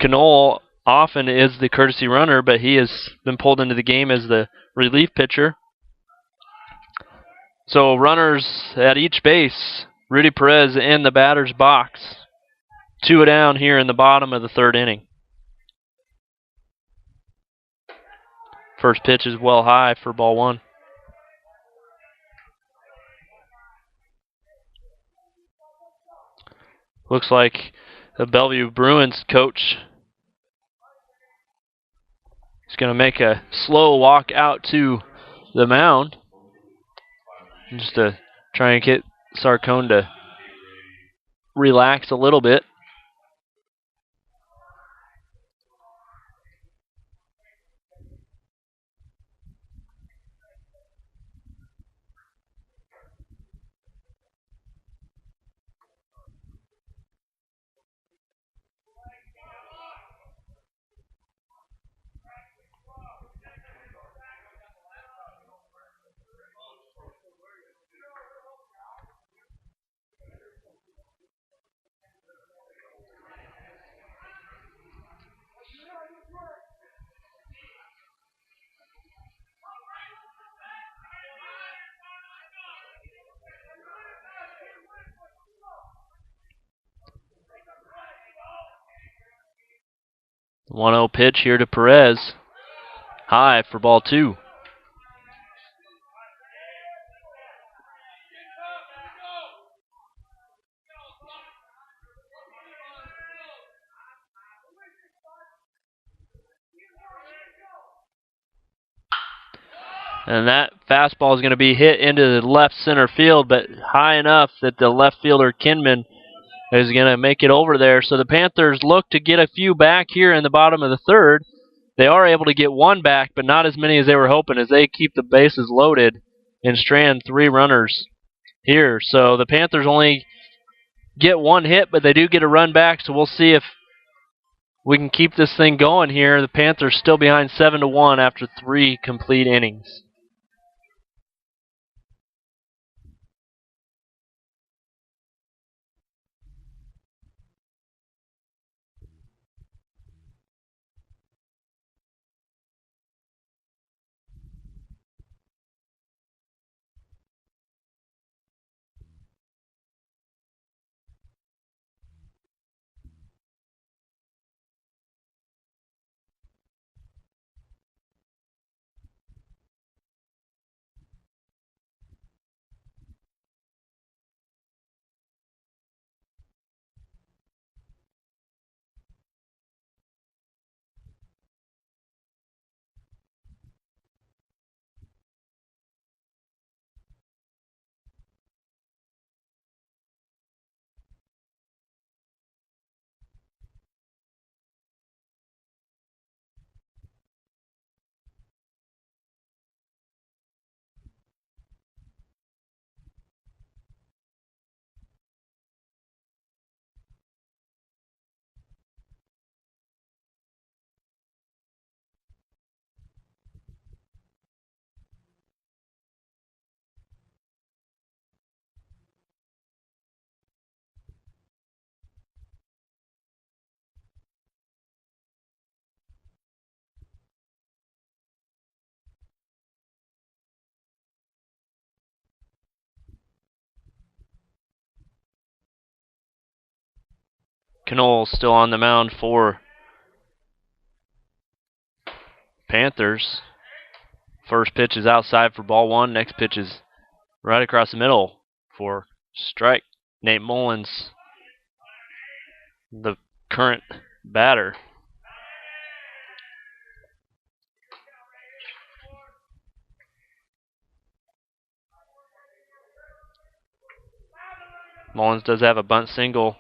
Knoll often is the courtesy runner, but he has been pulled into the game as the relief pitcher. So runners at each base, Rudy Perez in the batter's box. 2 down here in the bottom of the 3rd inning. First pitch is well high for ball 1. Looks like the Bellevue Bruins coach is going to make a slow walk out to the mound just to try and get Sarcone to relax a little bit. The 1-0 pitch here to Perez. High for ball 2. And that fastball is going to be hit into the left center field, but high enough that the left fielder, Kinman, is going to make it over there. So the Panthers look to get a few back here in the bottom of the 3rd. They are able to get 1 back, but not as many as they were hoping, as they keep the bases loaded and strand 3 runners here. So the Panthers only get 1 hit, but they do get a run back, so we'll see if we can keep this thing going here. The Panthers still behind 7-1 after 3 complete innings. Knoll still on the mound for Panthers. First pitch is outside for ball 1. Next pitch is right across the middle for strike. Nate Mullins, the current batter. Mullins does have a bunt single.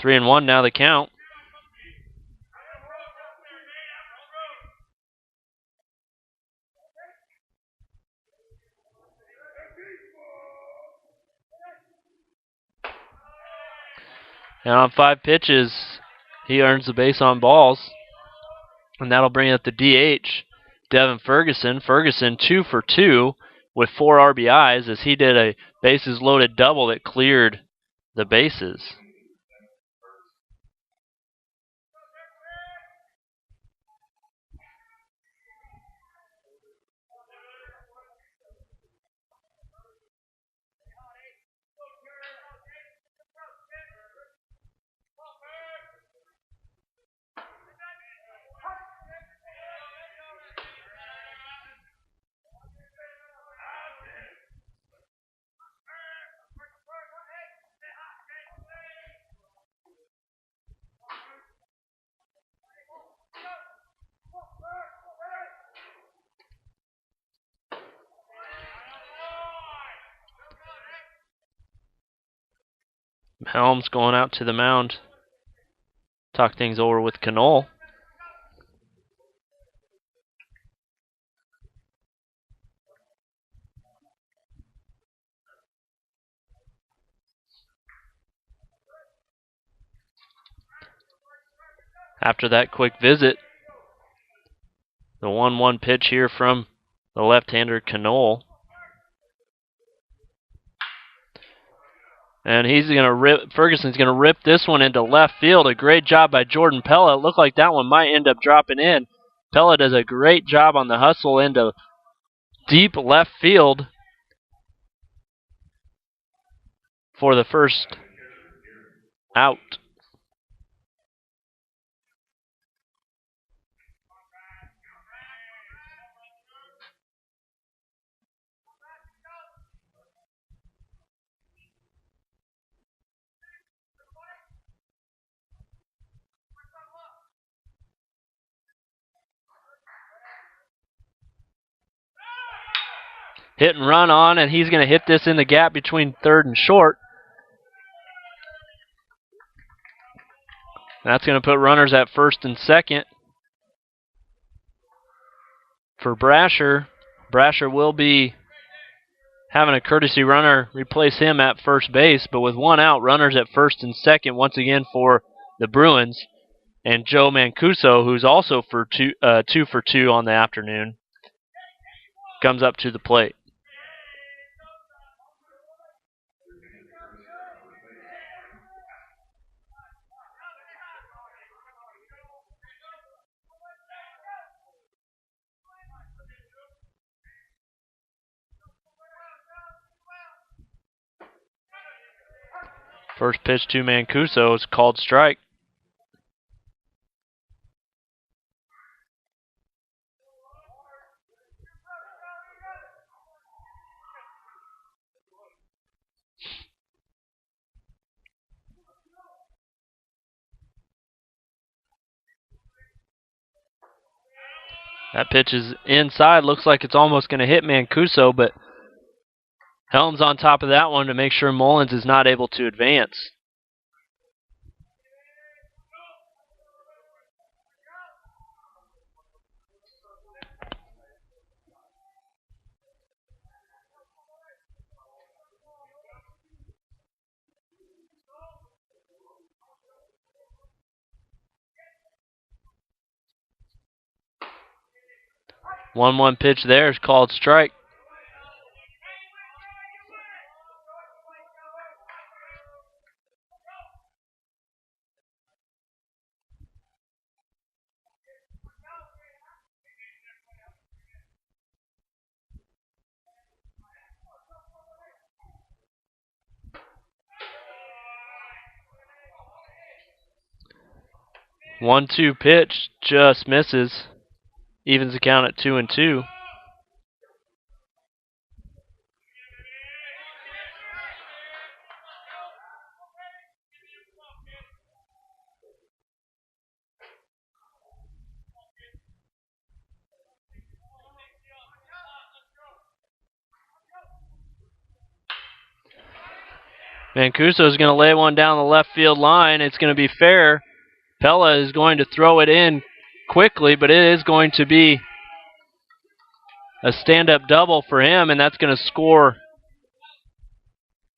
Three and one now the count. And on 5 pitches, he earns the base on balls. And that'll bring up the DH, Devin Ferguson. Ferguson 2 for 2 with 4 RBIs as he did a bases loaded double that cleared the bases. Helms going out to the mound. Talk things over with Knoll. After that quick visit, the 1-1 pitch here from the left-hander Knoll. And Ferguson's going to rip this one into left field. A great job by Jordan Pella. It looked like that one might end up dropping in. Pella does a great job on the hustle into deep left field for the first out. Hit and run on, and he's going to hit this in the gap between third and short. That's going to put runners at first and second. For Brasher, Brasher will be having a courtesy runner replace him at first base, but with 1 out, runners at first and second once again for the Bruins. And Joe Mancuso, who's also for 2 for 2 on the afternoon, comes up to the plate. First pitch to Mancuso is called strike. That pitch is inside. Looks like it's almost going to hit Mancuso, but Helms on top of that one to make sure Mullins is not able to advance. One pitch there is called strike. One-two pitch just misses. Evens the count at 2-2. Mancuso is going to lay one down the left field line. It's going to be fair. Pella is going to throw it in quickly, but it is going to be a stand-up double for him, and that's going to score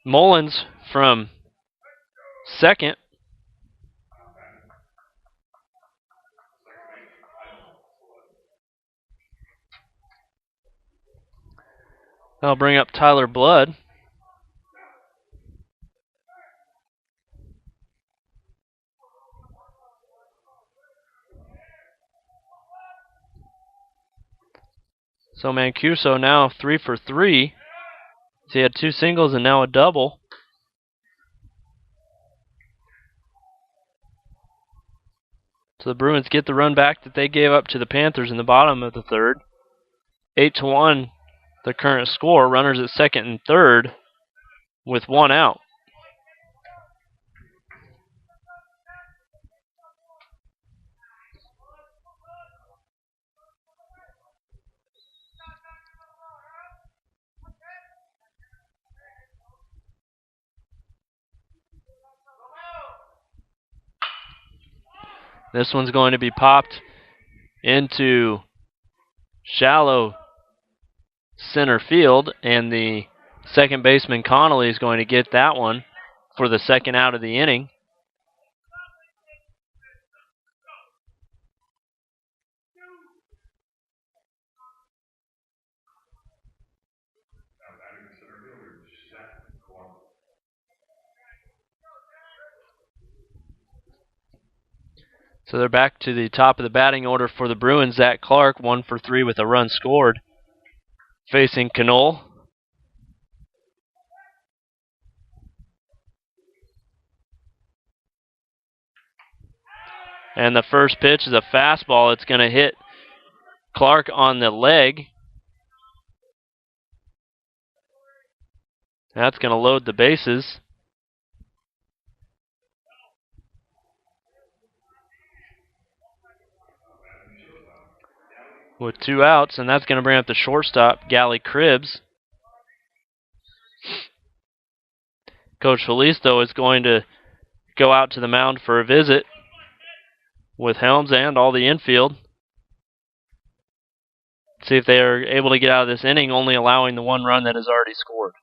Mullins from second. That'll bring up Tyler Blood. So Mancuso now 3 for 3. So he had 2 singles and now a double. So the Bruins get the run back that they gave up to the Panthers in the bottom of the third. 8-1, the current score. Runners at second and third with 1 out. This one's going to be popped into shallow center field, and the second baseman Connolly is going to get that one for the second out of the inning. So they're back to the top of the batting order for the Bruins. Zach Clark, 1 for 3 with a run scored, facing Knoll. And the first pitch is a fastball. It's going to hit Clark on the leg. That's going to load the bases. With 2 outs, and that's going to bring up the shortstop, Gally Cribbs. Coach Felice, though, is going to go out to the mound for a visit with Helms and all the infield. See if they are able to get out of this inning, only allowing the 1 run that is already scored.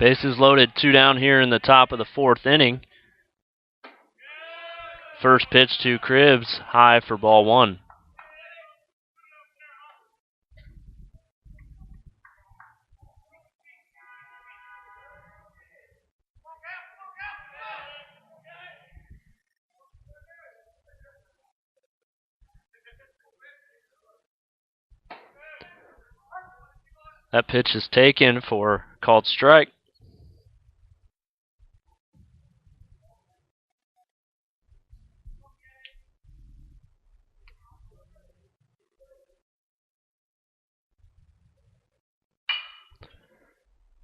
Bases loaded, 2 down here in the top of the 4th inning. First pitch to Cribbs, high for ball 1. That pitch is taken for called strike.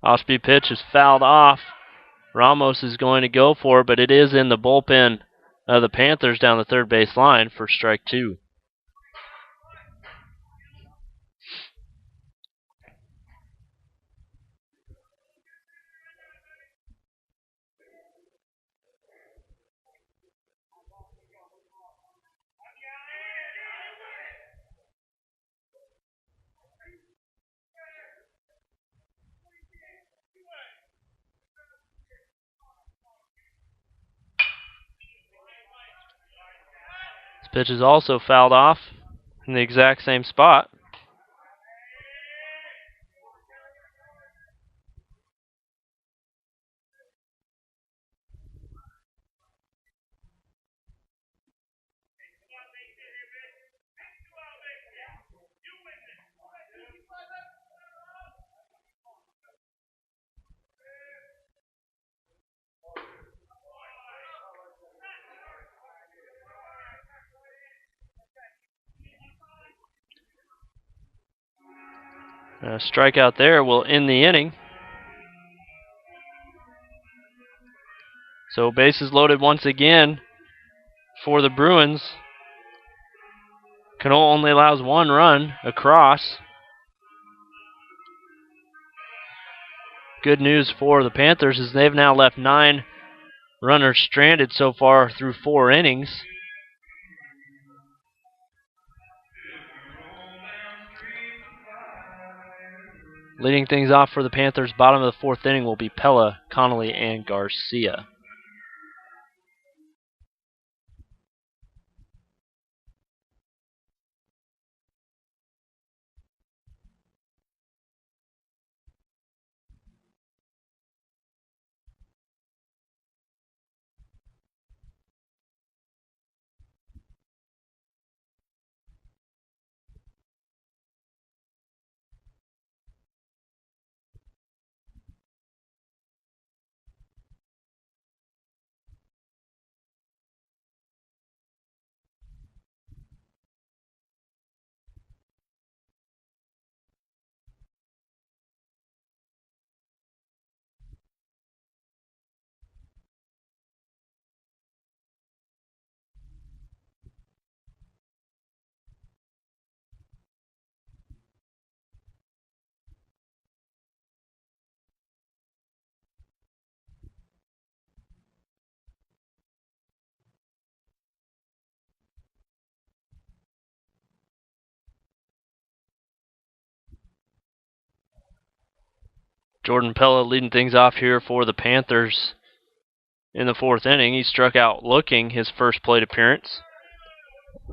Off-speed pitch is fouled off. Ramos is going to go for it, but it is in the bullpen of the Panthers down the third base line for strike 2. This pitch is also fouled off in the exact same spot. A strikeout there will end the inning. So bases loaded once again for the Bruins. Cano only allows one run across. Good news for the Panthers is they've now left 9 runners stranded so far through 4 innings. Leading things off for the Panthers, bottom of the 4th inning will be Pella, Connolly, and Garcia. Jordan Pella leading things off here for the Panthers in the 4th inning. He struck out looking his first plate appearance.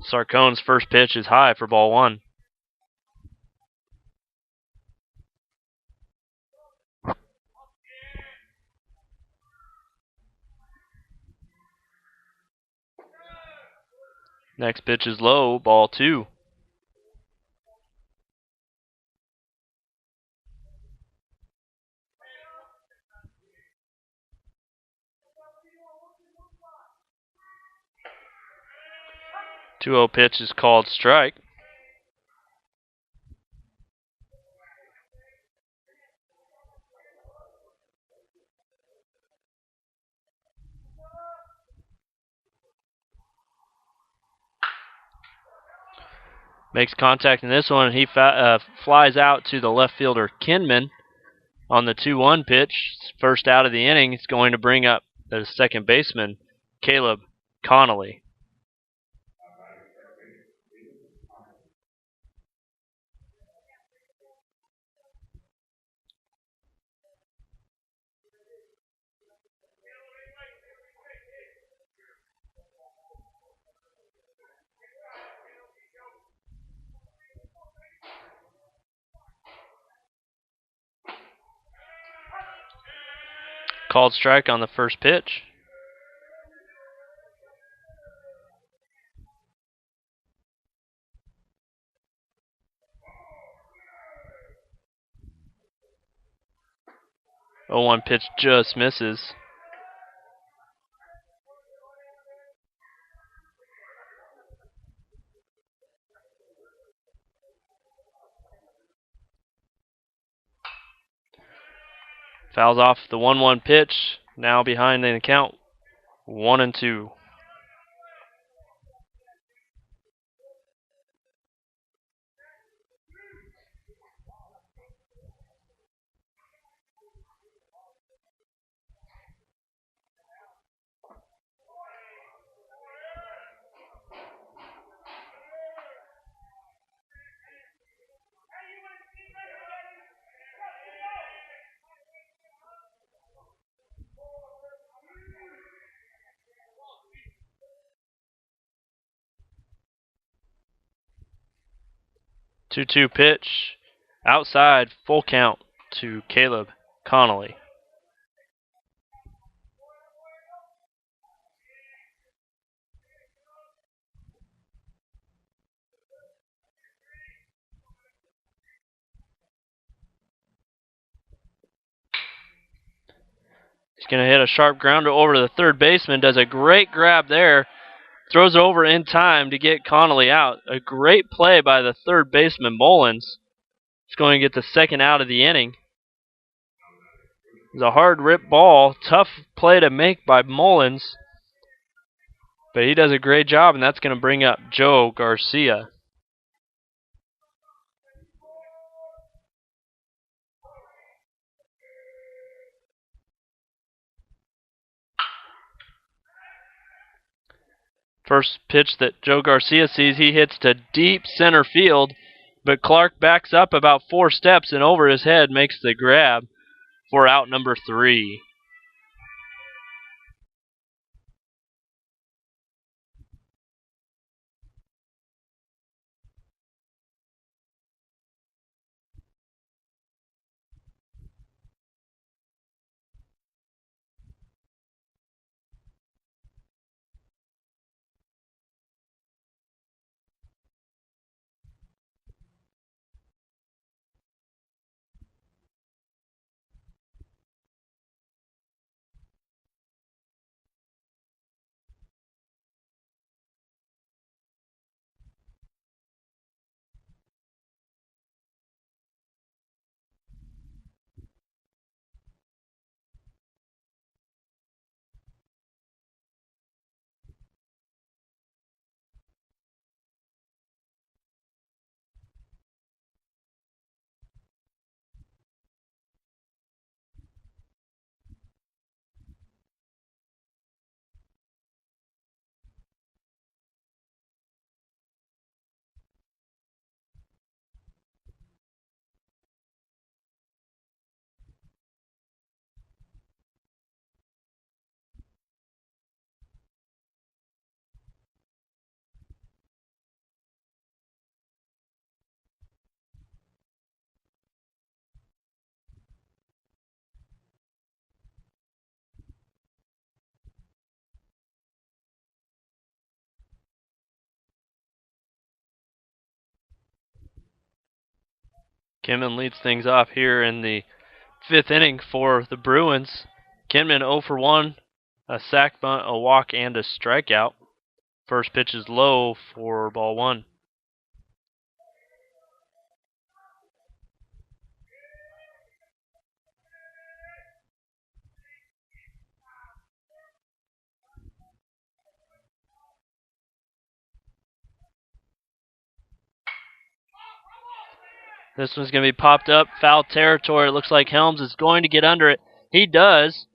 Sarcone's first pitch is high for ball 1. Next pitch is low, ball 2. Two-0 pitch is called strike. Makes contact in this one, and he flies out to the left fielder Kinman on the 2-1 pitch. First out of the inning, it's going to bring up the second baseman, Caleb Connolly. Called strike on the first pitch. The 0-1 pitch just misses. Fouls off the 1-1 pitch. Now behind in the count, 1-2. Two-two pitch, outside, full count to Caleb Connolly. He's going to hit a sharp grounder over to the third baseman, does a great grab there, throws it over in time to get Connolly out. A great play by the third baseman, Mullins. He's going to get the second out of the inning. It's a hard rip ball. Tough play to make by Mullins. But he does a great job, and that's going to bring up Joe Garcia. First pitch that Joe Garcia sees, he hits to deep center field, but Clark backs up about 4 steps and over his head makes the grab for out number 3. Kinman leads things off here in the 5th inning for the Bruins. Kinman 0 for 1, a sac bunt, a walk, and a strikeout. First pitch is low for ball 1. This one's going to be popped up, foul territory. It looks like Helms is going to get under it. He does,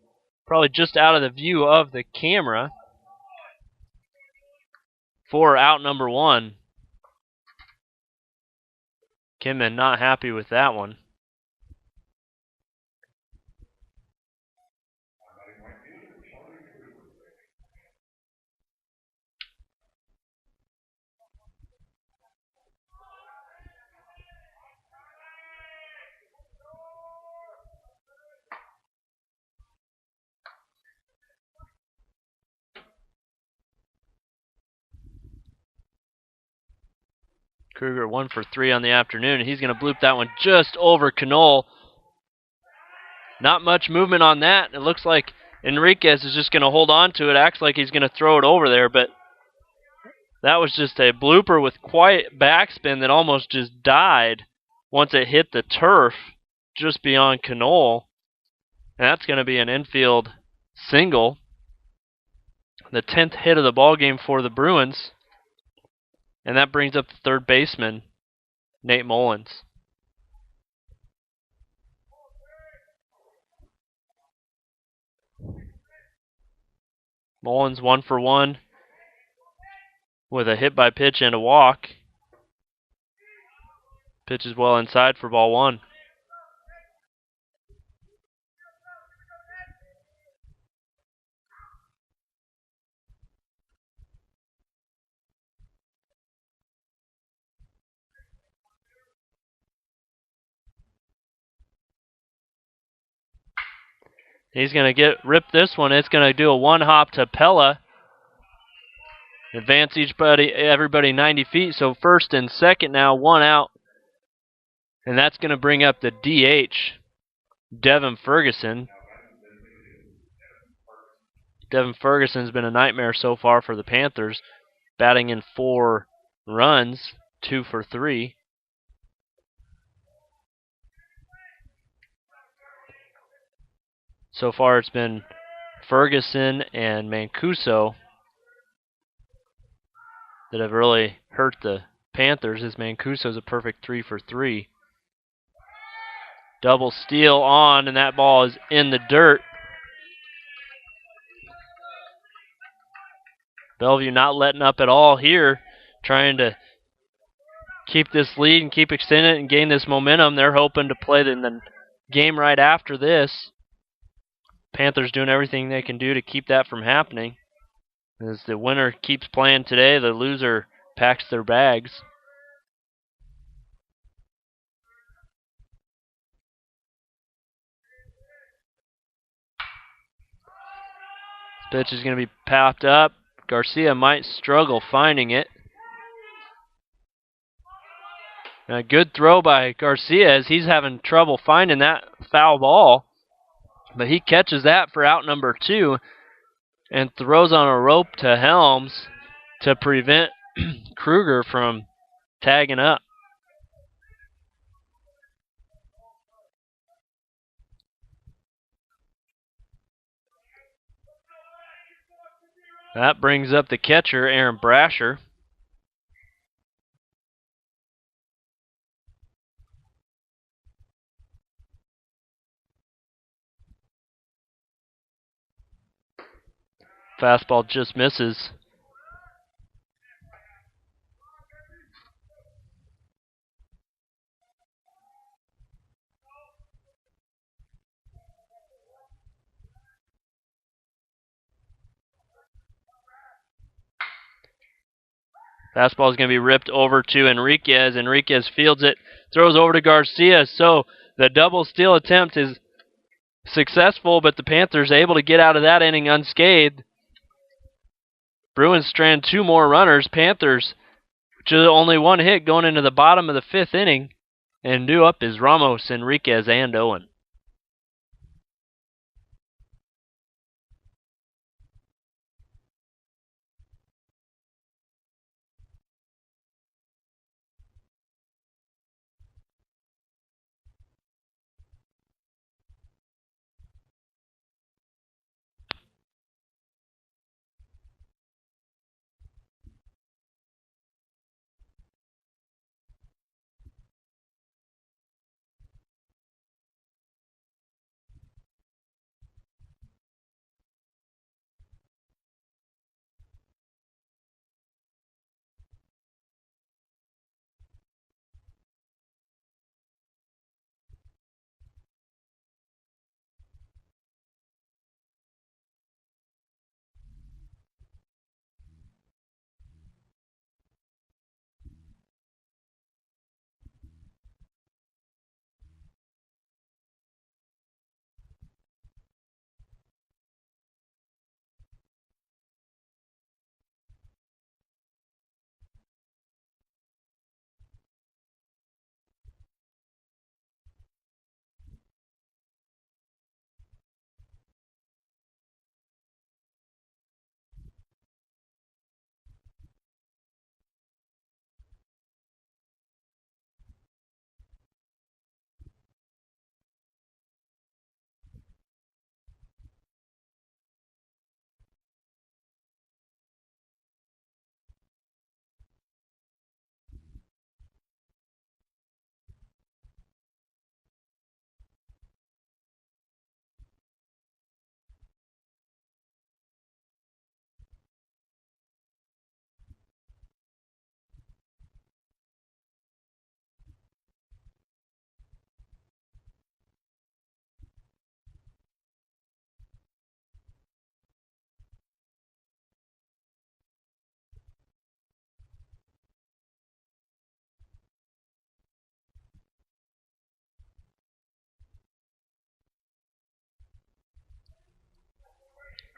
probably just out of the view of the camera for out number 1. Kinman not happy with that one. Kruger 1 for 3 on the afternoon, and he's going to bloop that one just over Knoll. Not much movement on that. It looks like Enriquez is just going to hold on to it, acts like he's going to throw it over there, but that was just a blooper with quiet backspin that almost just died once it hit the turf just beyond Knoll. And that's going to be an infield single. The 10th hit of the ball game for the Bruins. And that brings up the third baseman, Nate Mullins. Mullins 1 for 1 with a hit by pitch and a walk. Pitch is well inside for ball 1. He's going to rip this one. It's going to do a one-hop to Pella. Advance everybody 90 feet. So first and second now, 1 out. And that's going to bring up the DH, Devin Ferguson. Devin Ferguson's been a nightmare so far for the Panthers, batting in 4 runs, 2 for 3. So far it's been Ferguson and Mancuso that have really hurt the Panthers, as Mancuso's a perfect 3 for 3. Double steal on, and that ball is in the dirt. Bellevue not letting up at all here, trying to keep this lead and keep extending it and gain this momentum. They're hoping to play in the game right after this. Panthers doing everything they can do to keep that from happening. As the winner keeps playing today, the loser packs their bags. This pitch is going to be popped up. Garcia might struggle finding it. And a good throw by Garcia as he's having trouble finding that foul ball. But he catches that for out number 2 and throws on a rope to Helms to prevent Kruger from tagging up. That brings up the catcher, Aaron Brasher. Fastball just misses. Fastball is going to be ripped over to Enriquez. Enriquez fields it, throws over to Garcia. So the double steal attempt is successful, but the Panthers able to get out of that inning unscathed. Bruins strand 2 more runners. Panthers just only 1 hit going into the bottom of the 5th inning. And due up is Ramos, Enriquez, and Owen.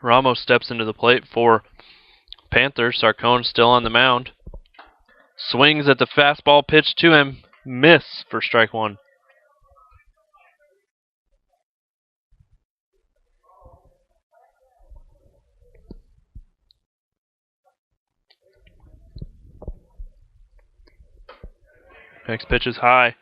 Ramos steps into the plate for Panthers. Sarcone still on the mound. Swings at the fastball pitch to him. Miss for strike 1. Next pitch is high.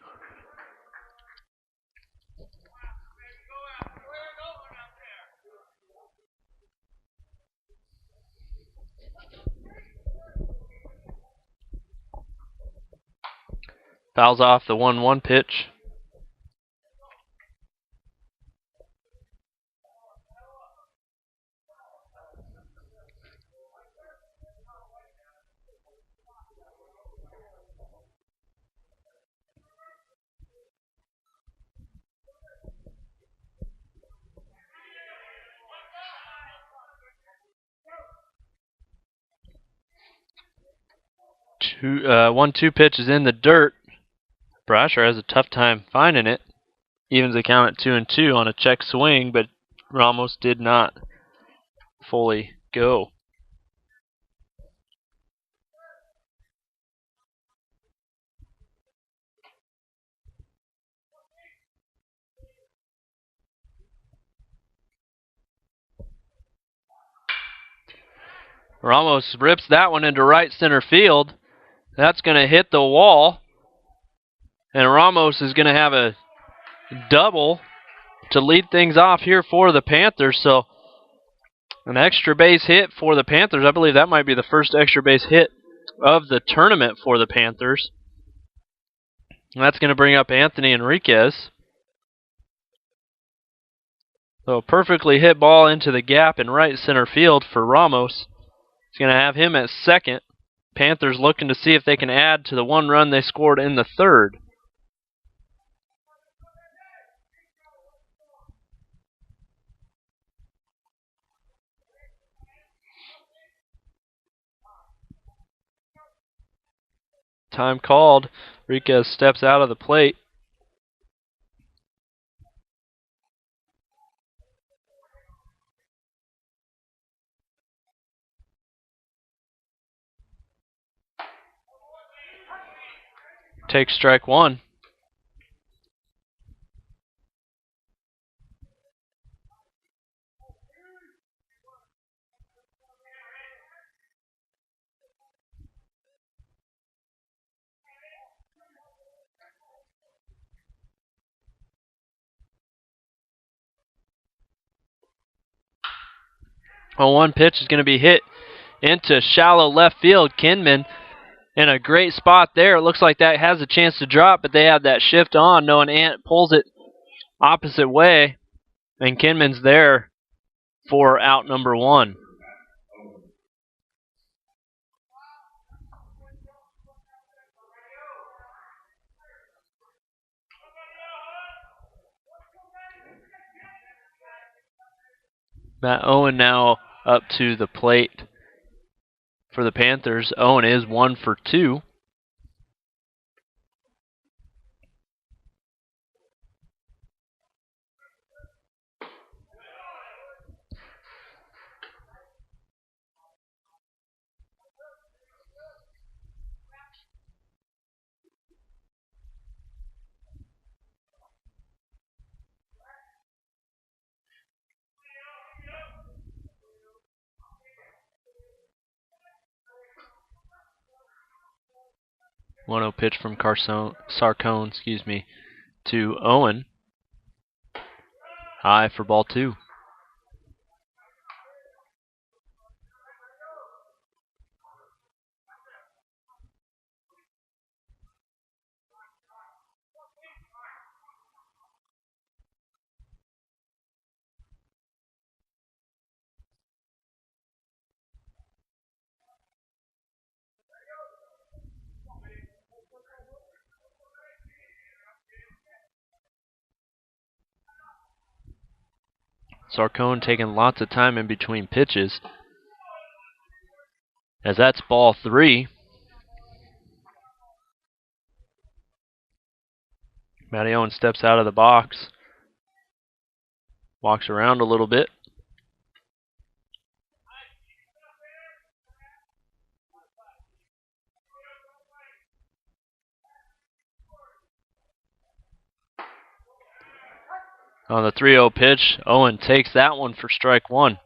Fouls off the 1-1 pitch. Two, 1-2 pitch is in the dirt. Brasher has a tough time finding it. Evens the count at 2-2 on a check swing, but Ramos did not fully go. Ramos rips that one into right center field. That's going to hit the wall. And Ramos is going to have a double to lead things off here for the Panthers. So an extra base hit for the Panthers. I believe that might be the first extra base hit of the tournament for the Panthers. And that's going to bring up Anthony Enriquez. So a perfectly hit ball into the gap in right center field for Ramos. He's going to have him at second. Panthers looking to see if they can add to the 1 run they scored in the third. Time called. Enriquez steps out of the plate. Takes strike 1. Well, 1 pitch is going to be hit into shallow left field. Kinman in a great spot there. It looks like that has a chance to drop, but they have that shift on. Noah Ant pulls it opposite way, and Kinman's there for out number 1. Matt Owen now up to the plate for the Panthers. Owen is 1 for 2. One 0 pitch from Sarcone, to Owen. High for ball 2. Sarcone taking lots of time in between pitches, as that's ball 3. Matty Owen steps out of the box, walks around a little bit. On the 3-0 pitch, Owen takes that one for strike 1.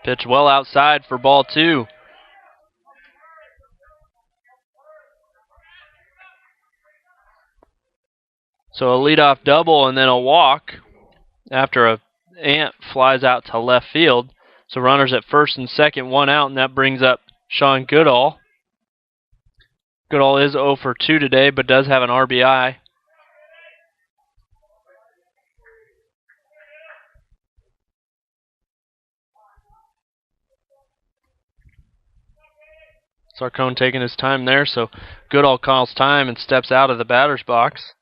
Pitch well outside for ball 2. So a leadoff double and then a walk after a ant flies out to left field. So runners at first and second, one out, and that brings up Sean Goodall. Goodall is 0 for 2 today, but does have an RBI. Sarcone taking his time there, so Goodall calls time and steps out of the batter's box.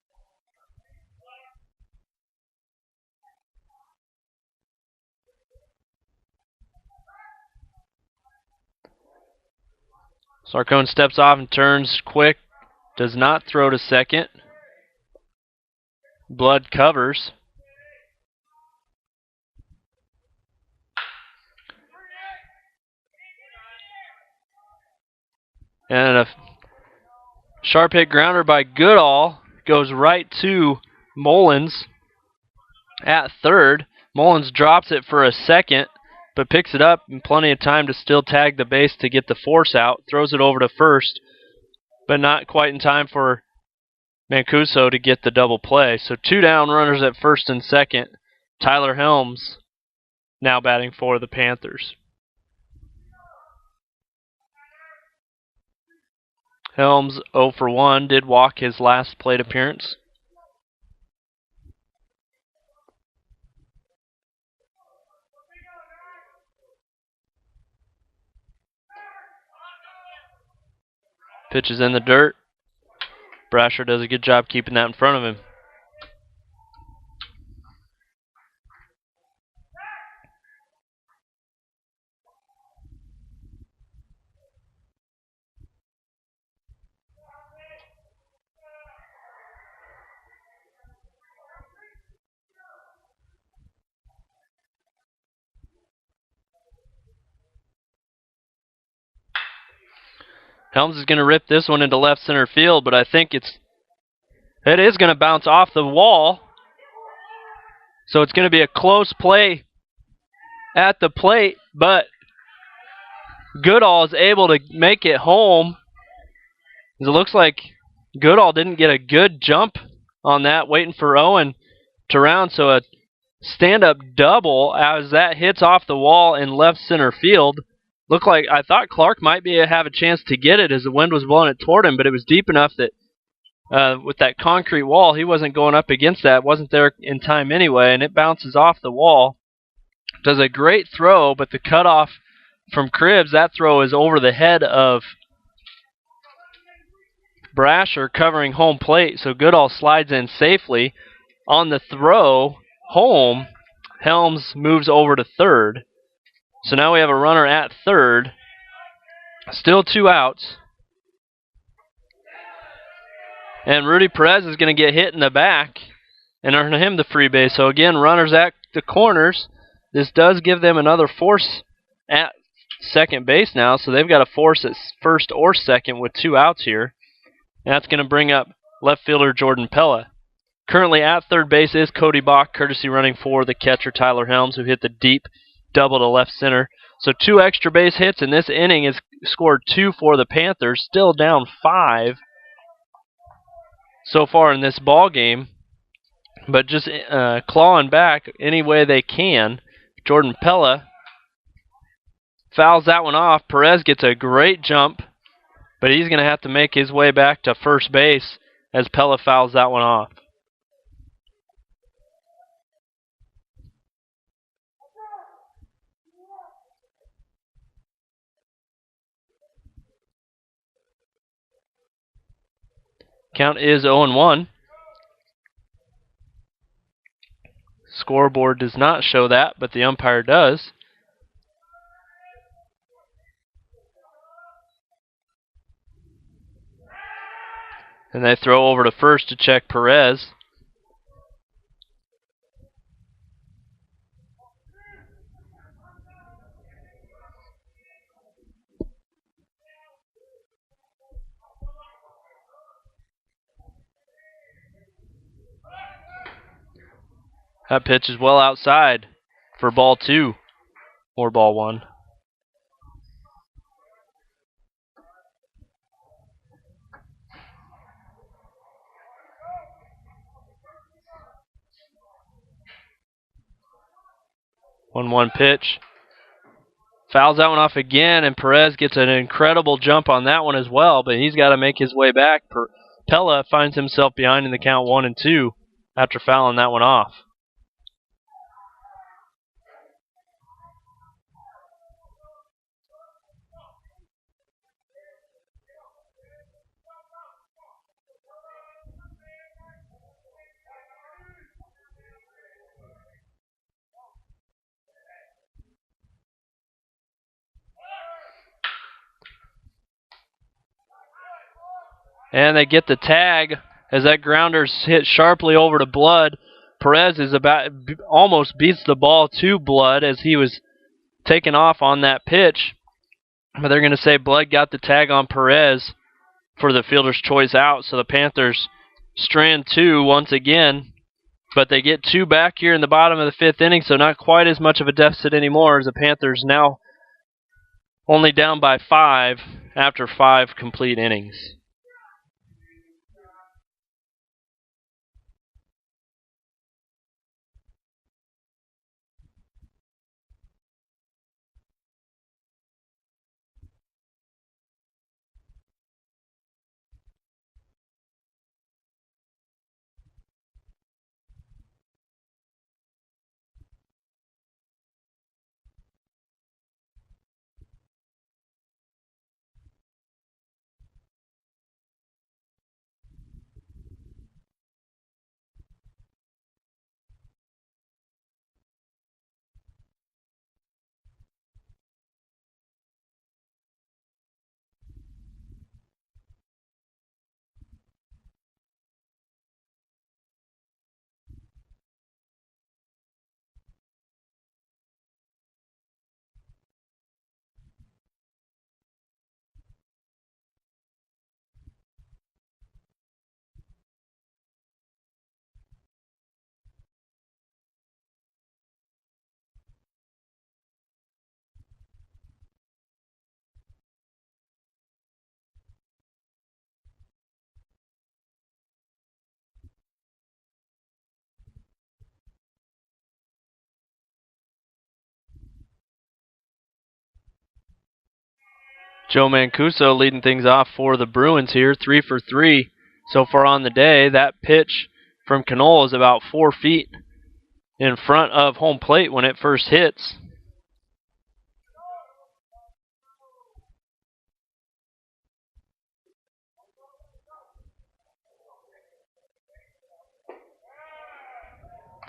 Sarcone steps off and turns quick. Does not throw to second. Blood covers. And a sharp hit grounder by Goodall goes right to Mullins at third. Mullins drops it for a second, but picks it up in plenty of time to still tag the base to get the force out. Throws it over to first, but not quite in time for Mancuso to get the double play. So 2 down, runners at first and second. Tyler Helms now batting for the Panthers. Helms 0 for 1, did walk his last plate appearance. Pitch is in the dirt. Brasher does a good job keeping that in front of him. Helms is going to rip this one into left center field, but I think it is going to bounce off the wall. So it's going to be a close play at the plate, but Goodall is able to make it home. It looks like Goodall didn't get a good jump on that, waiting for Owen to round, so a stand-up double as that hits off the wall in left center field. Looked like I thought Clark might have a chance to get it as the wind was blowing it toward him, but it was deep enough that with that concrete wall, he wasn't going up against that. Wasn't there in time anyway, and it bounces off the wall. Does a great throw, but the cutoff from Cribbs, that throw is over the head of Brasher covering home plate, so Goodall slides in safely. On the throw home, Helms moves over to third. So now we have a runner at third. Still 2 outs. And Rudy Perez is going to get hit in the back and earn him the free base. So again, runners at the corners. This does give them another force at second base now. So they've got a force at first or second with 2 outs here. And that's going to bring up left fielder Jordan Pella. Currently at third base is Cody Bach, courtesy running for the catcher Tyler Helms, who hit the deep double to left center. So 2 extra base hits in this inning has scored 2 for the Panthers, still down 5 so far in this ball game, but just clawing back any way they can. Jordan Pella fouls that one off. Perez gets a great jump, but he's going to have to make his way back to first base as Pella fouls that one off. Count is 0-1. Scoreboard does not show that, but the umpire does. And they throw over to first to check Perez. That pitch is well outside for ball 2 or ball 1. 1-1 pitch. Fouls that one off again, and Perez gets an incredible jump on that one as well, but he's got to make his way back. Pella finds himself behind in the count 1-2 after fouling that one off. And they get the tag as that grounder's hit sharply over to Blood. Perez is almost beats the ball to Blood as he was taken off on that pitch. But they're going to say Blood got the tag on Perez for the fielder's choice out. So the Panthers strand 2 once again. But they get 2 back here in the bottom of the 5th inning, so not quite as much of a deficit anymore as the Panthers now only down by 5 after 5 complete innings. Joe Mancuso leading things off for the Bruins here, 3 for 3 so far on the day. That pitch from Knoll is about 4 feet in front of home plate when it first hits.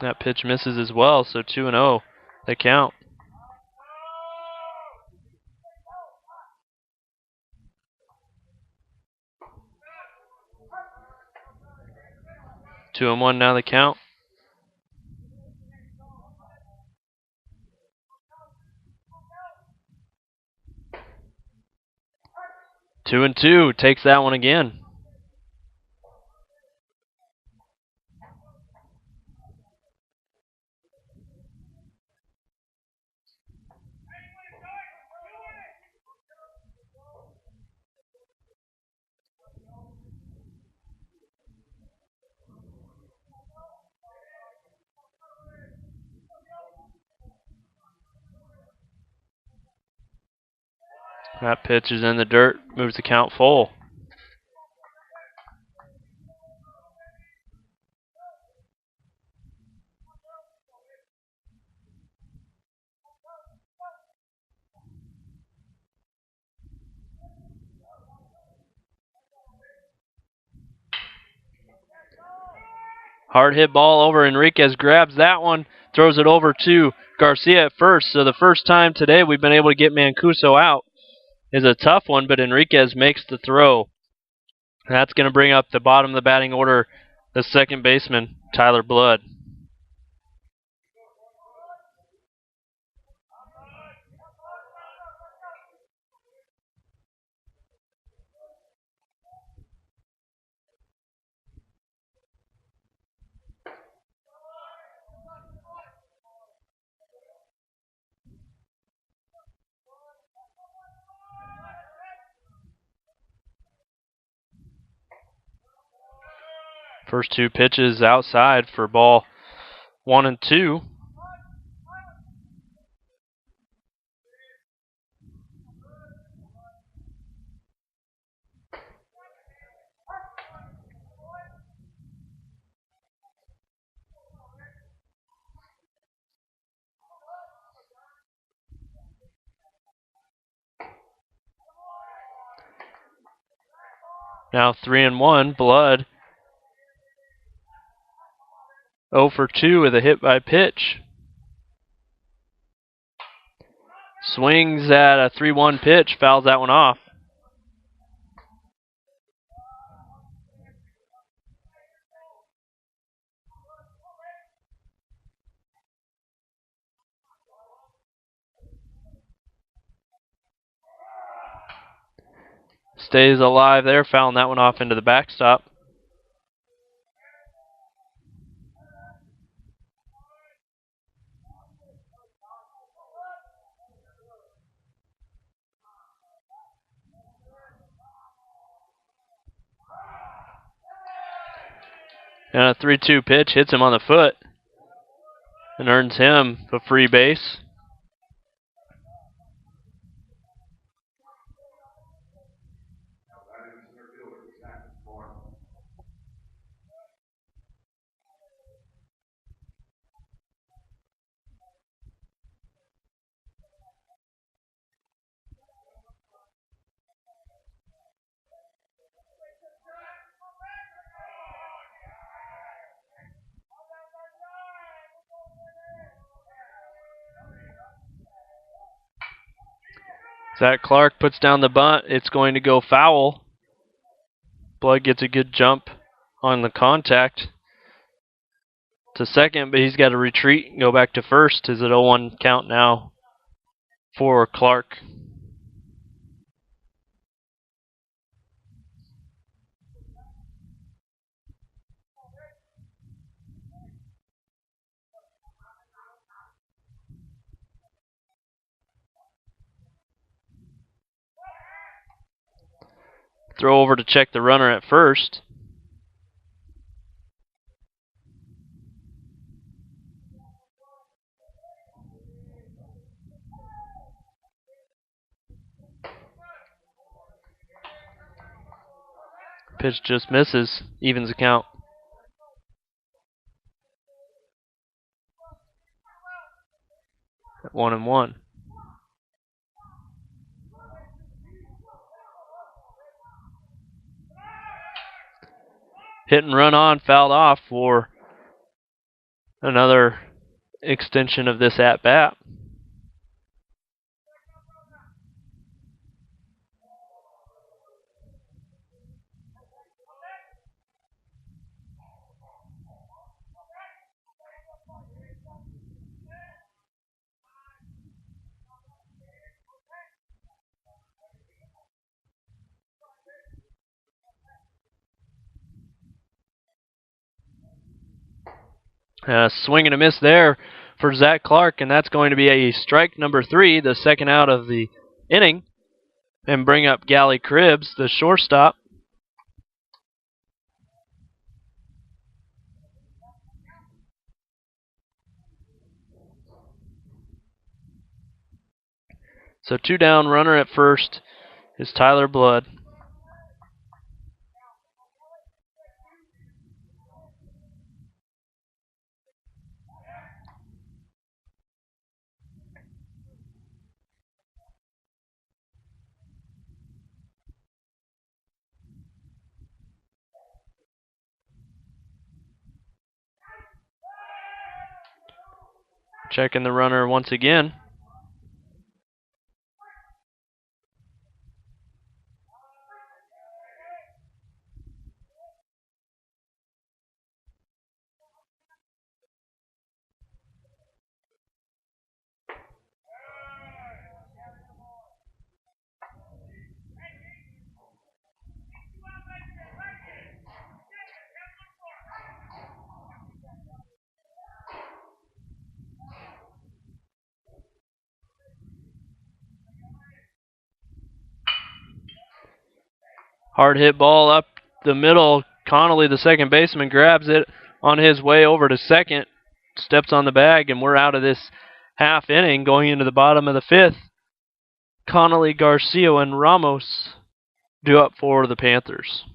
That pitch misses as well, so 2-0 the count. Two and 1 now the count. Two and 2 takes that one again. That pitch is in the dirt, moves the count full. Hard hit ball over. Enriquez grabs that one, throws it over to Garcia at first. So the first time today we've been able to get Mancuso out is a tough one, but Enriquez makes the throw. That's going to bring up the bottom of the batting order, the second baseman, Tyler Blood. First 2 pitches outside for ball 1 and 2. Now 3-1. Blood 0 for 2 with a hit by pitch. Swings at a 3-1 pitch, fouls that one off. Stays alive there, fouling that one off into the backstop. And a 3-2 pitch hits him on the foot and earns him a free base. Zach Clark puts down the bunt. It's going to go foul. Blood gets a good jump on the contact to second, but he's got to retreat and go back to first. Is it 0-1 count now for Clark? Throw over to check the runner at first. Pitch just misses, evens the count. At 1-1. Hit and run on, fouled off for another extension of this at-bat. Swing and a miss there for Zach Clark, and that's going to be a strike number 3, the second out of the inning, and bring up Gally Cribbs, the shortstop. So 2 down, runner at first is Tyler Blood. Checking the runner once again. Hard hit ball up the middle. Connolly, the second baseman, grabs it on his way over to second, steps on the bag, and we're out of this half inning going into the bottom of the 5th. Connolly, Garcia, and Ramos due up for the Panthers.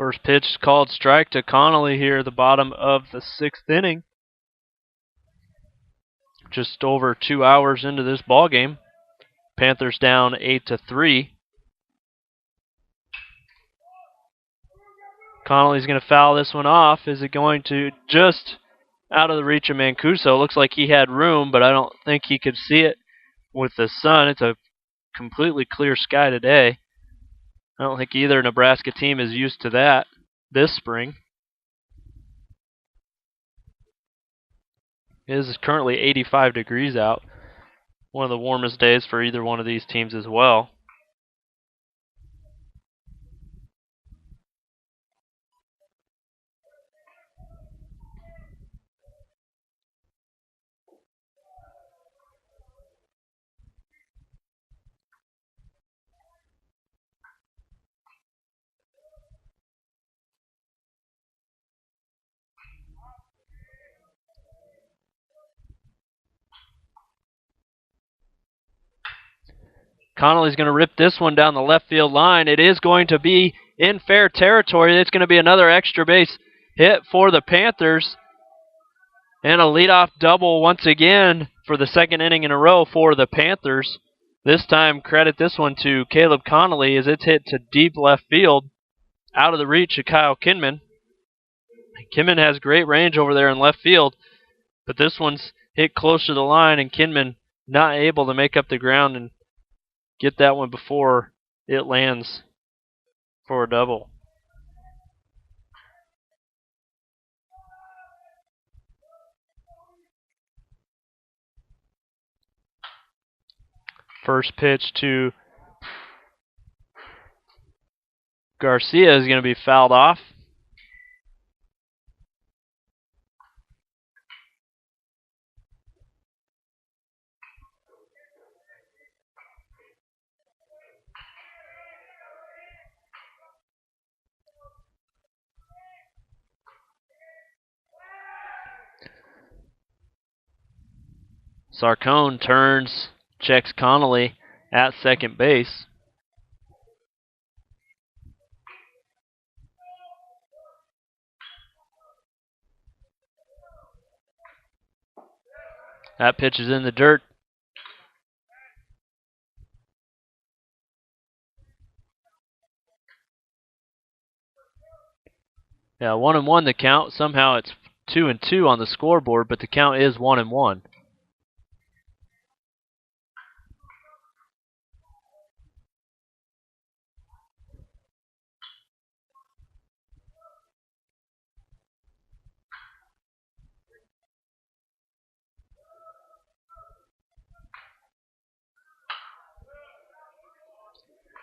First pitch called strike to Connolly here at the bottom of the 6th inning. Just over 2 hours into this ball game. Panthers down 8-3. Connolly's going to foul this one off. Is it going to just out of the reach of Mancuso? Looks like he had room, but I don't think he could see it with the sun. It's a completely clear sky today. I don't think either Nebraska team is used to that this spring. It is currently 85 degrees out. One of the warmest days for either one of these teams as well. Connolly's going to rip this one down the left field line. It is going to be in fair territory. It's going to be another extra base hit for the Panthers. And a leadoff double once again for the 2nd inning in a row for the Panthers. This time, credit this one to Caleb Connolly as it's hit to deep left field, out of the reach of Kyle Kinman. Kinman has great range over there in left field, but this one's hit close to the line, and Kinman not able to make up the ground and get that one before it lands for a double. First pitch to Garcia is going to be fouled off. Sarcone turns, checks Connolly at second base. That pitch is in the dirt. Yeah, 1-1 the count. Somehow it's 2-2 on the scoreboard, but the count is 1-1.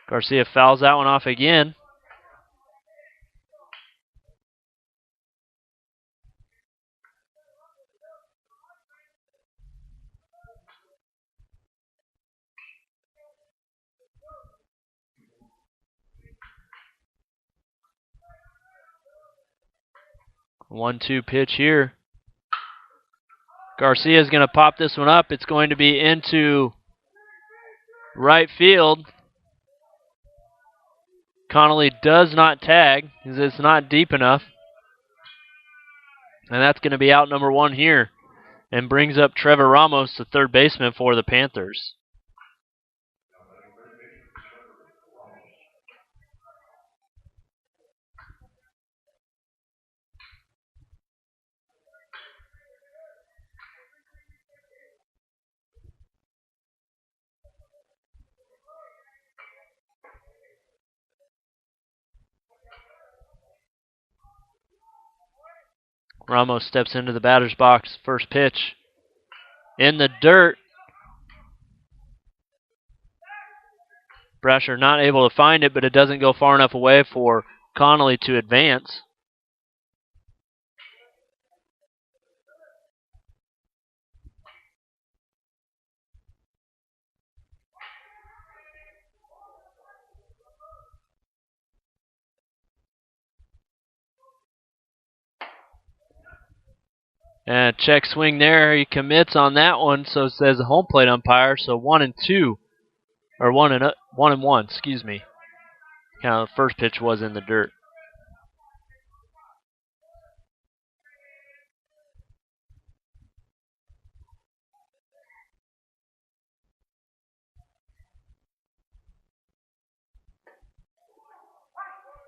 Garcia fouls that one off again. One-two pitch here. Garcia's going to pop this one up. It's going to be into right field. Connolly does not tag because it's not deep enough. And that's going to be out number 1 here. And brings up Trevor Ramos, the third baseman for the Panthers. Ramos steps into the batter's box. First pitch in the dirt. Brasher not able to find it, but it doesn't go far enough away for Connolly to advance. And check swing there. He commits on that one, so says the home plate umpire. So 1-2, or 1-1, excuse me. Kind of the first pitch was in the dirt.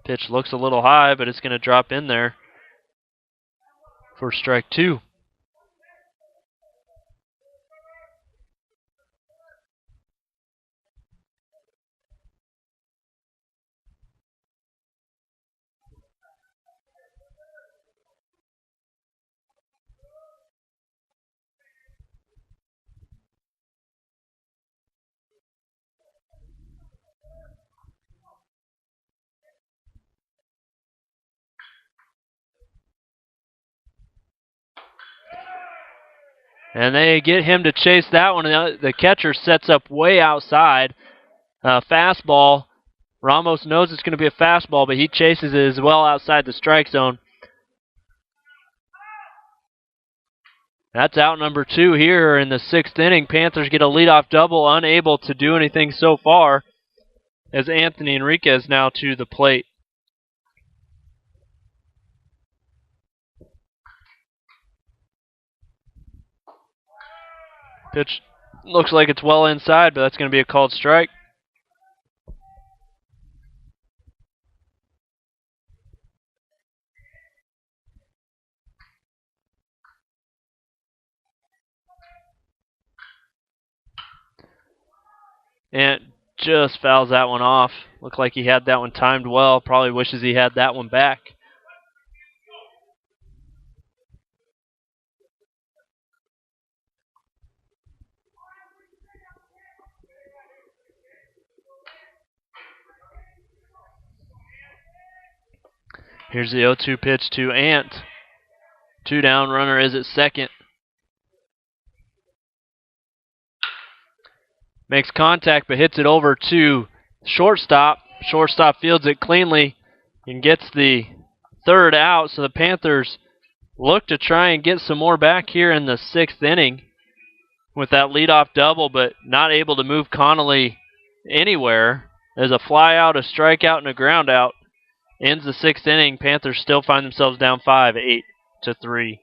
Pitch looks a little high, but it's going to drop in there for strike 2. And they get him to chase that one. The catcher sets up way outside. Fastball. Ramos knows it's going to be a fastball, but he chases it as well outside the strike zone. That's out number 2 here in the 6th inning. Panthers get a leadoff double, unable to do anything so far, as Anthony Enriquez now to the plate. Pitch looks like it's well inside, but that's going to be a called strike. And just fouls that one off. Looked like he had that one timed well. Probably wishes he had that one back. Here's the 0-2 pitch to Ant. 2 down, runner is at second. Makes contact, but hits it over to shortstop. Shortstop fields it cleanly and gets the 3rd out. So the Panthers look to try and get some more back here in the 6th inning with that leadoff double, but not able to move Connolly anywhere. There's a fly out, a strikeout, and a ground out. Ends the 6th inning. Panthers still find themselves down 5, 8-3.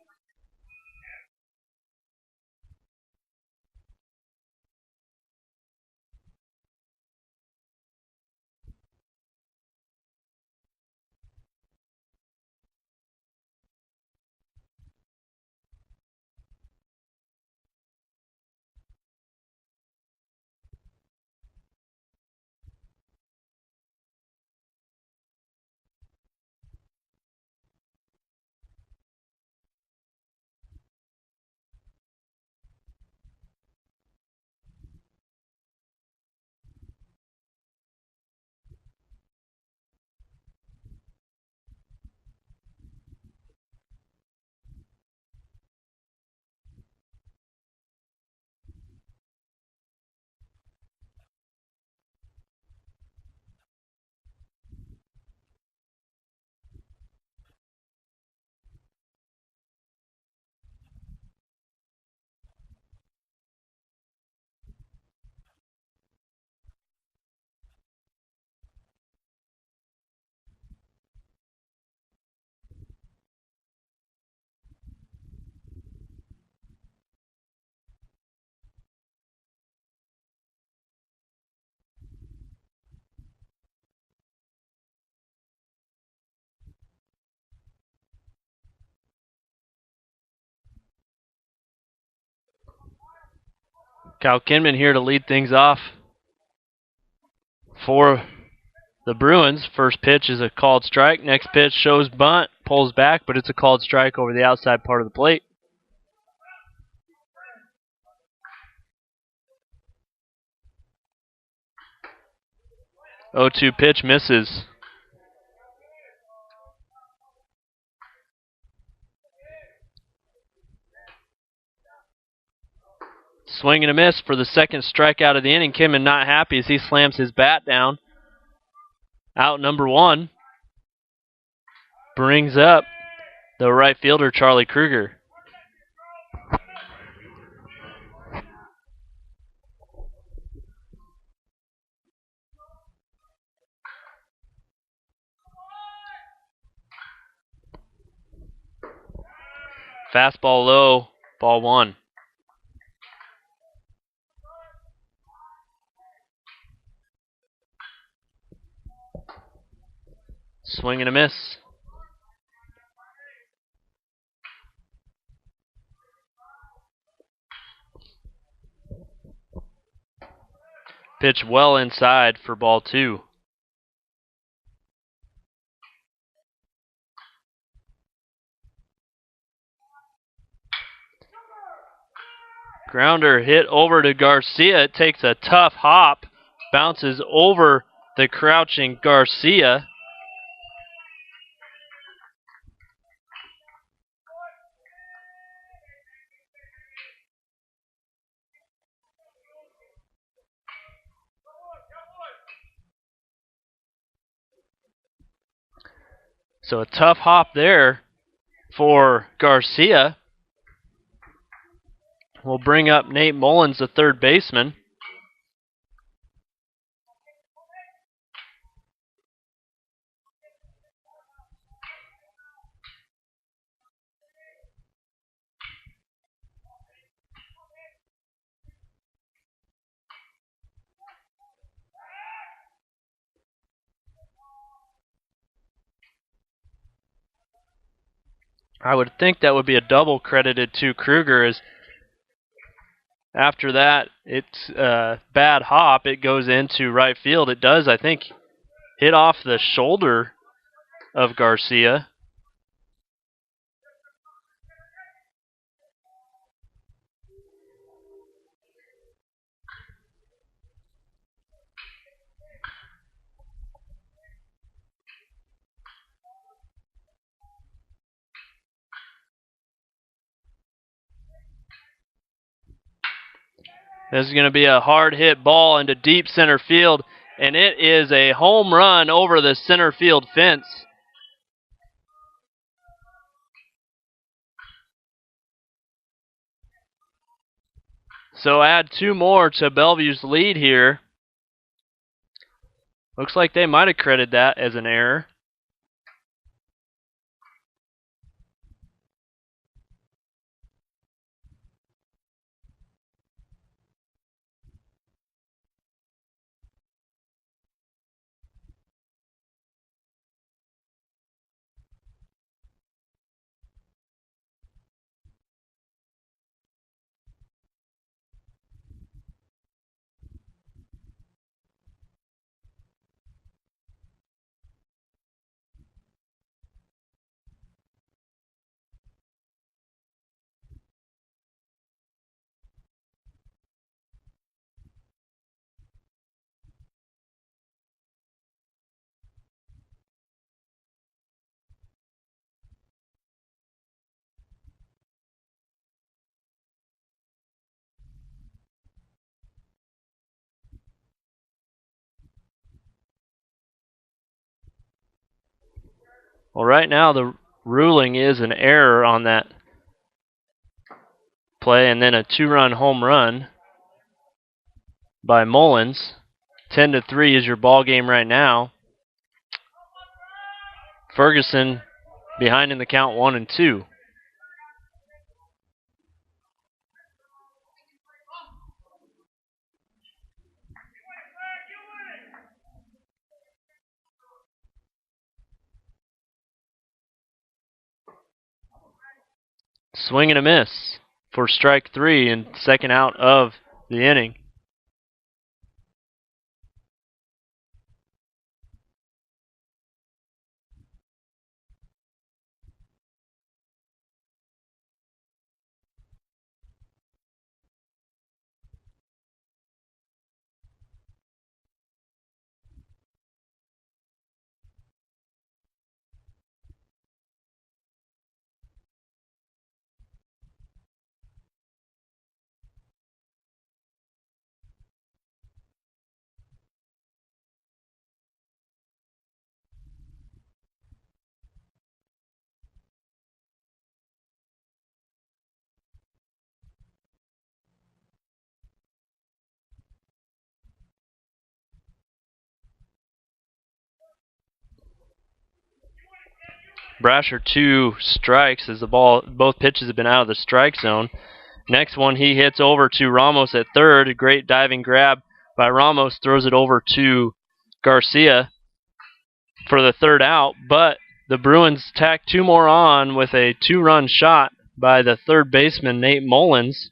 Kyle Kinman here to lead things off for the Bruins. First pitch is a called strike. Next pitch shows bunt, pulls back, but it's a called strike over the outside part of the plate. 0-2 pitch misses. Swing and a miss for the second strikeout of the inning. Kinman not happy as he slams his bat down. Out number 1 brings up the right fielder, Charlie Kruger. Fastball low, ball 1. Swing and a miss. Pitch well inside for ball 2. Grounder hit over to Garcia. It takes a tough hop, bounces over the crouching Garcia. So a tough hop there for Garcia. We'll bring up Nate Mullins, the third baseman. I would think that would be a double credited to Kruger, as after that, it's a bad hop. It goes into right field. It does, I think, hit off the shoulder of Garcia. This is going to be a hard hit ball into deep center field, and it is a home run over the center field fence. So add 2 more to Bellevue's lead here. Looks like they might have credited that as an error. Well, right now the ruling is an error on that play, and then a 2-run home run by Mullins. 10-3 is your ball game right now. Ferguson behind in the count 1-2. Swing and a miss for strike 3 and second out of the inning. Brasher 2 strikes as the ball, both pitches have been out of the strike zone. Next one, he hits over to Ramos at third. A great diving grab by Ramos, throws it over to Garcia. for the third out, but the Bruins tack two more on with a two-run shot by the third baseman, Nate Mullins.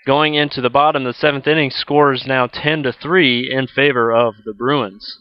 Going into the bottom of the seventh inning, score is now 10-3 in favor of the Bruins.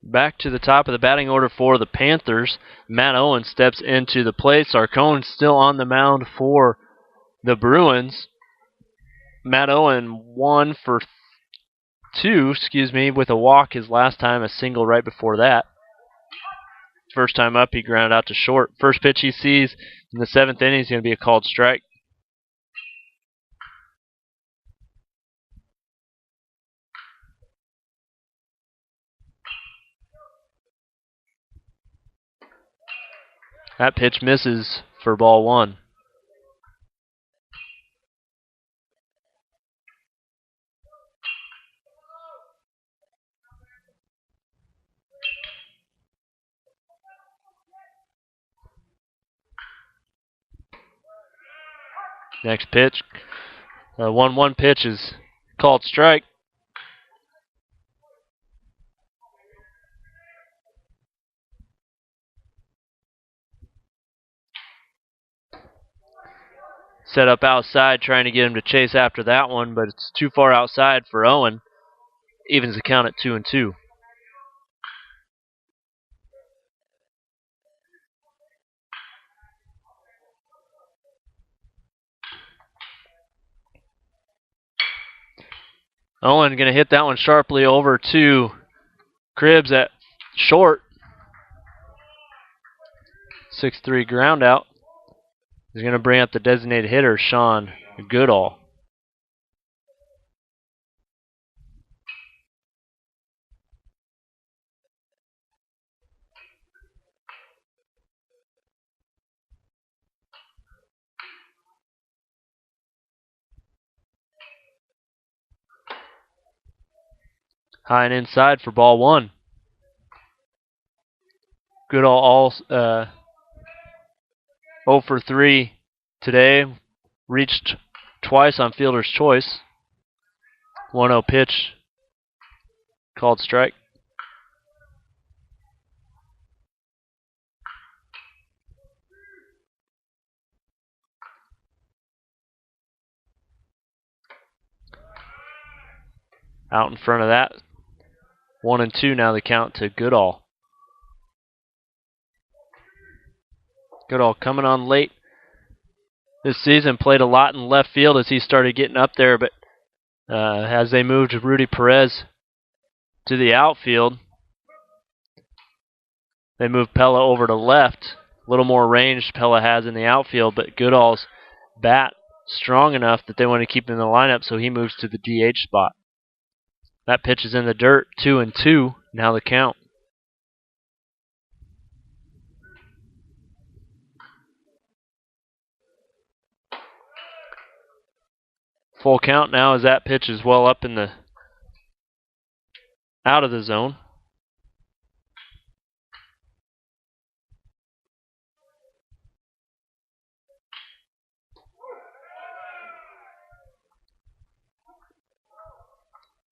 Back to the top of the batting order for the Panthers. Matt Owen steps into the plate. Sarcone still on the mound for the Bruins. Matt Owen 1 for 2, with a walk his last time, a single right before that. First time up, he grounded out to short. First pitch he sees in the seventh inning is going to be a called strike. That pitch misses for ball one. Next pitch, 1-1 pitch is called strike. Set up outside, trying to get him to chase after that one, but it's too far outside for Owen. Evens the count at 2-2. Owen going to hit that one sharply over to Cribbs at short. 6-3 ground out. He's going to bring up the designated hitter, Sean Goodall. High and inside for ball one. Goodall 0 for 3 today. Reached twice on fielder's choice. 1-0 pitch. Called strike. Out in front of that. 1-2 now the count to Goodall. Goodall coming on late this season. Played a lot in left field as he started getting up there, but as they moved Rudy Perez to the outfield, they moved Pella over to left. A little more range Pella has in the outfield, but Goodall's bat strong enough that they want to keep him in the lineup, so he moves to the DH spot. That pitch is in the dirt, 2-2. Now the count. Full count now as that pitch is well up in the out of the zone.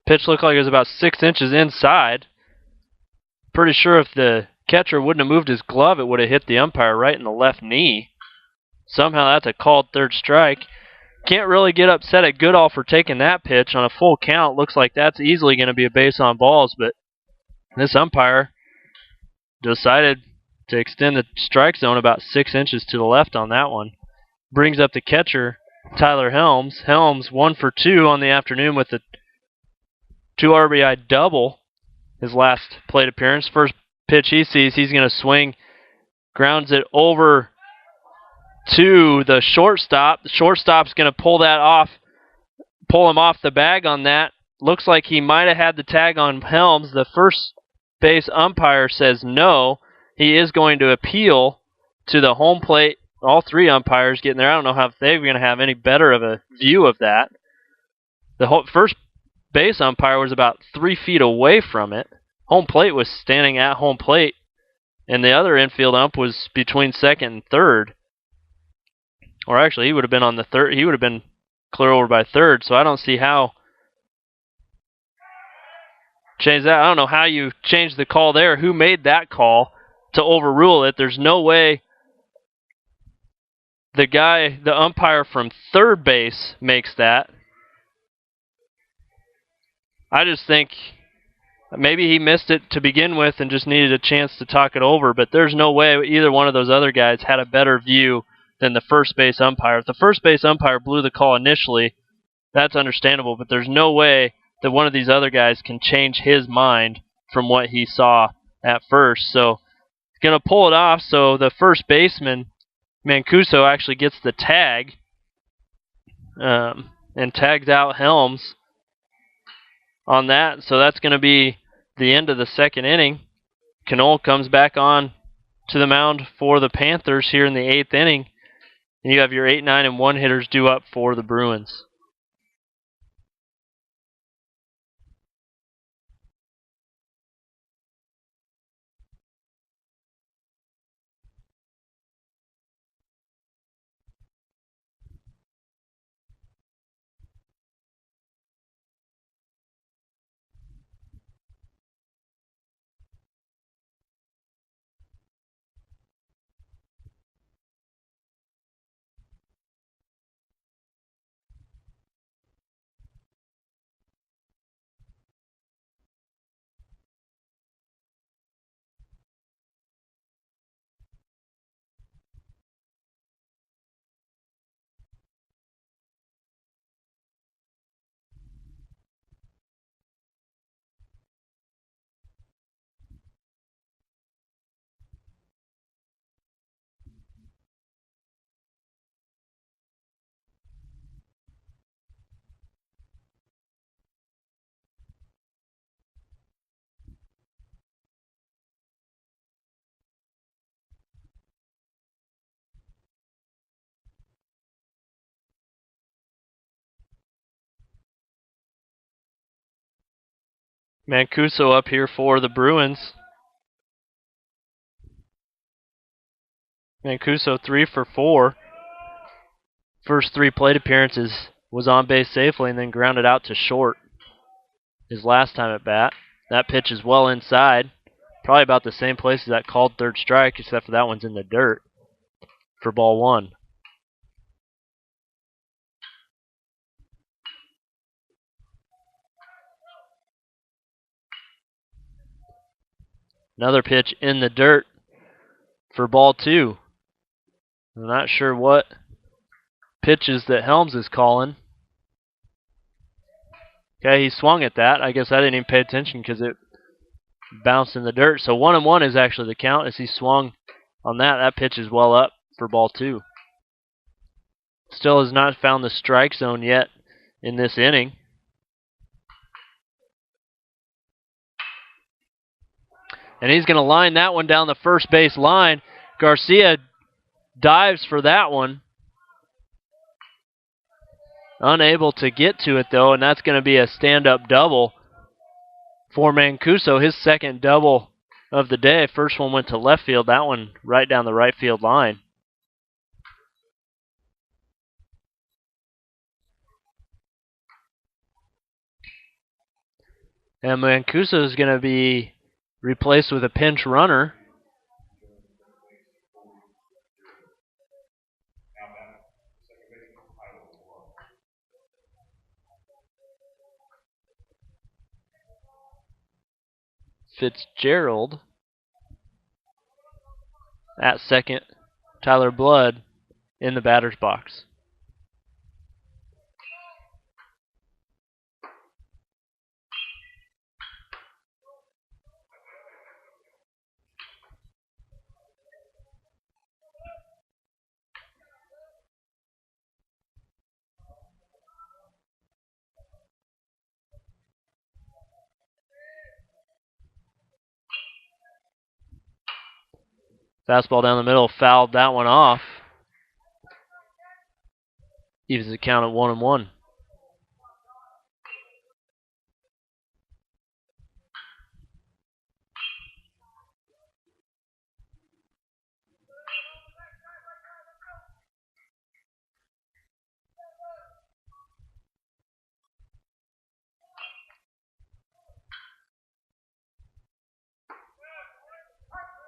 Pitch looked like it was about 6 inches inside. Pretty sure if the catcher wouldn't have moved his glove, it would have hit the umpire right in the left knee. Somehow that's a called third strike. Can't really get upset at Goodall for taking that pitch on a full count. Looks like that's easily going to be a base on balls, but this umpire decided to extend the strike zone about 6 inches to the left on that one. Brings up the catcher, Tyler Helms. Helms 1 for 2 on the afternoon with a 2 RBI double. His last plate appearance. First pitch he sees, he's going to swing. Grounds it over to the shortstop. The shortstop's going to pull him off the bag on that. Looks like he might have had the tag on Helms. The first base umpire says no. He is going to appeal to the home plate. All three umpires getting there. I don't know if they're going to have any better of a view of that. The first base umpire was about 3 feet away from it. Home plate was standing at home plate, and the other infield ump was between second and third. Or actually, he would have been on the third. He would have been clear over by third, so I don't see how change that. I don't know how you change the call there. Who made that call to overrule it? There's no way the umpire from third base makes that. I just think maybe he missed it to begin with and just needed a chance to talk it over, but there's no way either one of those other guys had a better view than the first base umpire. If the first base umpire blew the call initially, that's understandable, but there's no way that one of these other guys can change his mind from what he saw at first. So going to pull it off, so the first baseman, Mancuso, actually gets the tag and tags out Helms on that. So that's going to be the end of the second inning. Knoll comes back on to the mound for the Panthers here in the 8th inning. And you have your 8, 9, and 1 hitters due up for the Bruins. Mancuso up here for the Bruins. Mancuso 3 for 4. First 3 plate appearances was on base safely and then grounded out to short his last time at bat. That pitch is well inside. Probably about the same place as that called third strike, except for that one's in the dirt for ball 1. Another pitch in the dirt for ball 2. I'm not sure what pitches that Helms is calling. Okay, he swung at that. I guess I didn't even pay attention because it bounced in the dirt. So 1-1 is actually the count as he swung on that. That pitch is well up for ball 2. Still has not found the strike zone yet in this inning. And he's going to line that one down the first base line. Garcia dives for that one. Unable to get to it, though, and that's going to be a stand-up double for Mancuso, his second double of the day. First one went to left field, that one right down the right field line. And Mancuso is going to be replaced with a pinch runner. Fitzgerald at second. Tyler Blood in the batter's box. Fastball down the middle, fouled that one off. Evens the count at 1-1.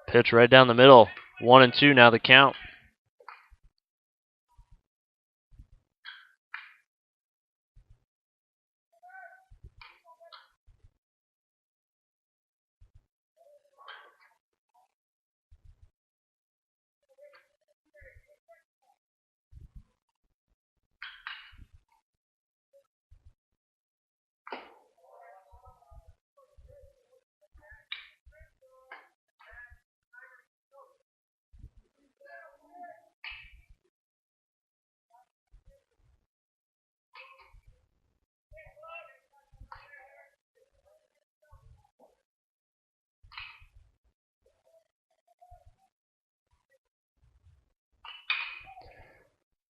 Pitch right down the middle. 1-2 now the count.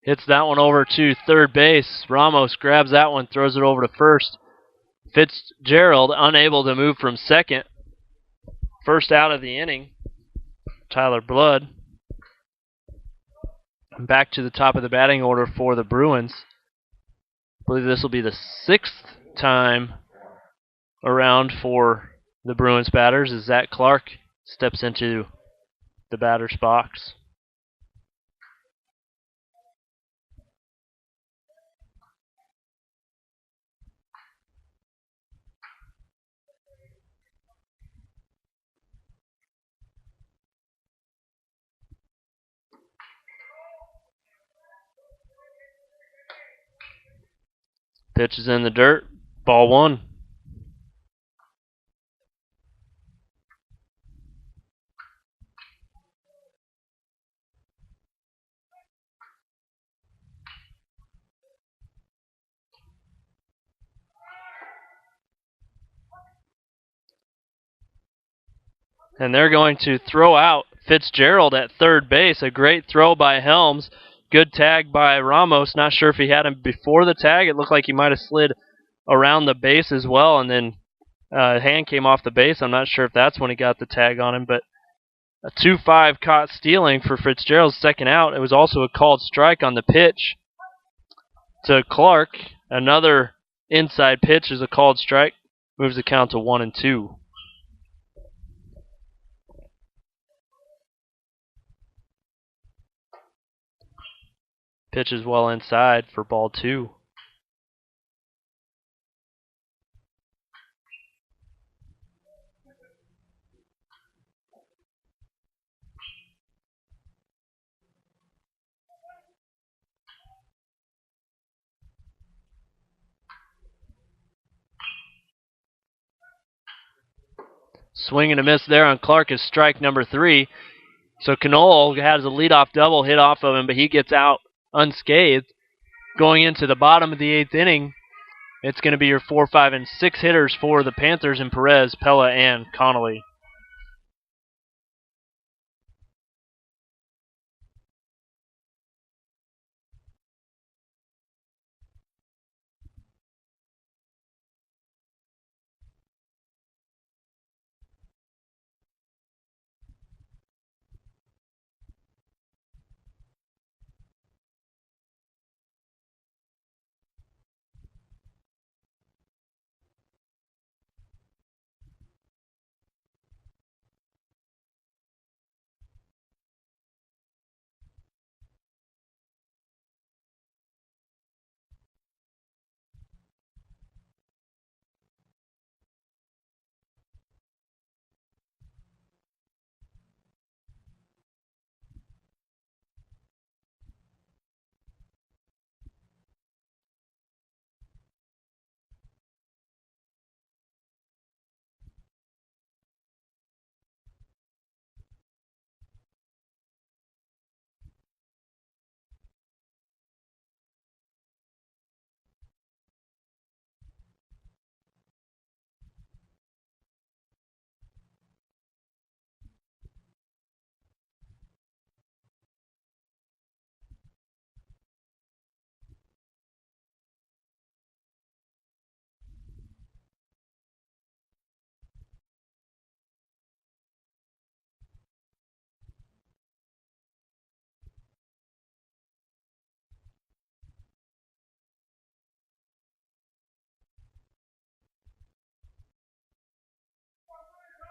Hits that one over to third base. Ramos grabs that one, throws it over to first. Fitzgerald unable to move from second. First out of the inning. Tyler Blood back to the top of the batting order for the Bruins. I believe this will be the 6th time around for the Bruins batters as Zach Clark steps into the batter's box. Pitch is in the dirt. Ball 1. And they're going to throw out Fitzgerald at third base. A great throw by Helms. Good tag by Ramos. Not sure if he had him before the tag. It looked like he might have slid around the base as well, and then hand came off the base. I'm not sure if that's when he got the tag on him, but a 2-5 caught stealing for Fitzgerald's second out. It was also a called strike on the pitch to Clark. Another inside pitch is a called strike. Moves the count to 1-2. Pitch is well inside for ball 2. Swing and a miss there on Clark is strike number 3. So Knoll has a leadoff double hit off of him, but he gets out unscathed. Going into the bottom of the 8th inning, it's going to be your 4, 5, and 6 hitters for the Panthers in Perez, Pella, and Connolly.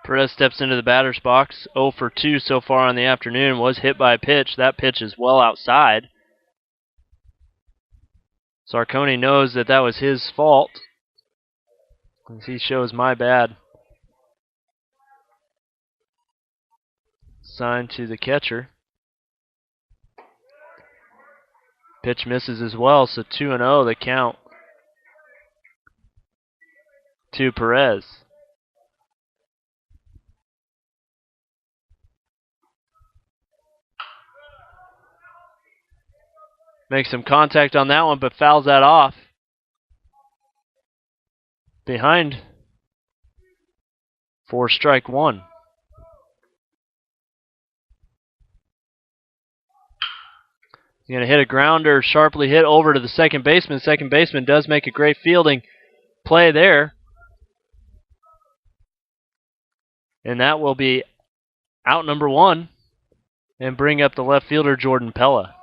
Perez steps into the batter's box. 0 for 2 so far on the afternoon. Was hit by a pitch. That pitch is well outside. Sarconi knows that was his fault, as he shows my bad sign to the catcher. Pitch misses as well, so 2-0 the count to Perez. Makes some contact on that one, but fouls that off. Behind for strike one. He's going to hit a grounder, sharply hit over to the second baseman. Second baseman does make a great fielding play there. And that will be out number one and bring up the left fielder, Jordan Pella.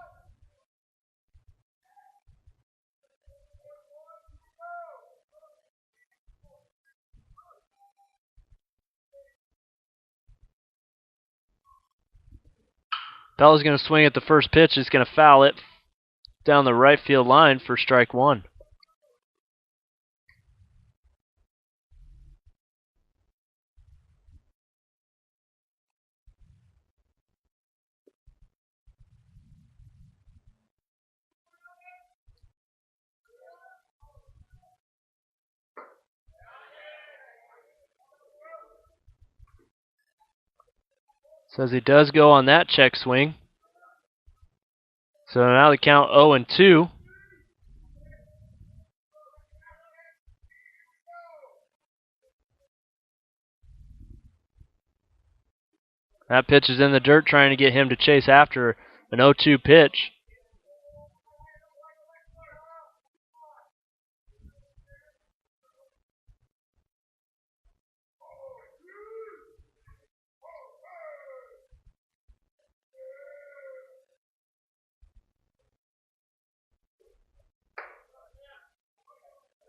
Pella's going to swing at the first pitch. He's going to foul it down the right field line for strike one. Says he does go on that check swing. So now the count 0-2. That pitch is in the dirt, trying to get him to chase after an 0-2 pitch.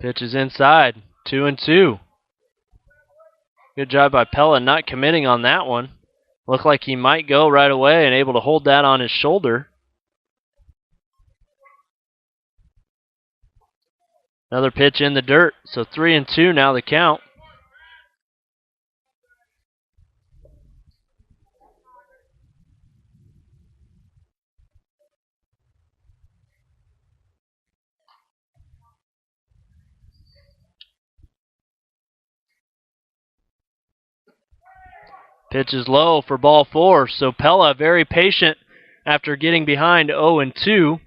Pitch is inside, 2-2. Good job by Pella not committing on that one. Looked like he might go right away and able to hold that on his shoulder. Another pitch in the dirt, so 3-2 now the count. Pitch is low for ball 4, so Pella very patient after getting behind 0-2.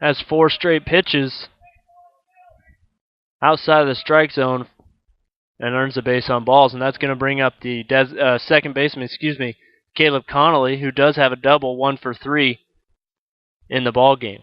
Has 4 straight pitches outside of the strike zone and earns a base on balls, and that's going to bring up the second baseman, Caleb Connolly, who does have a double, 1 for 3 in the ball game.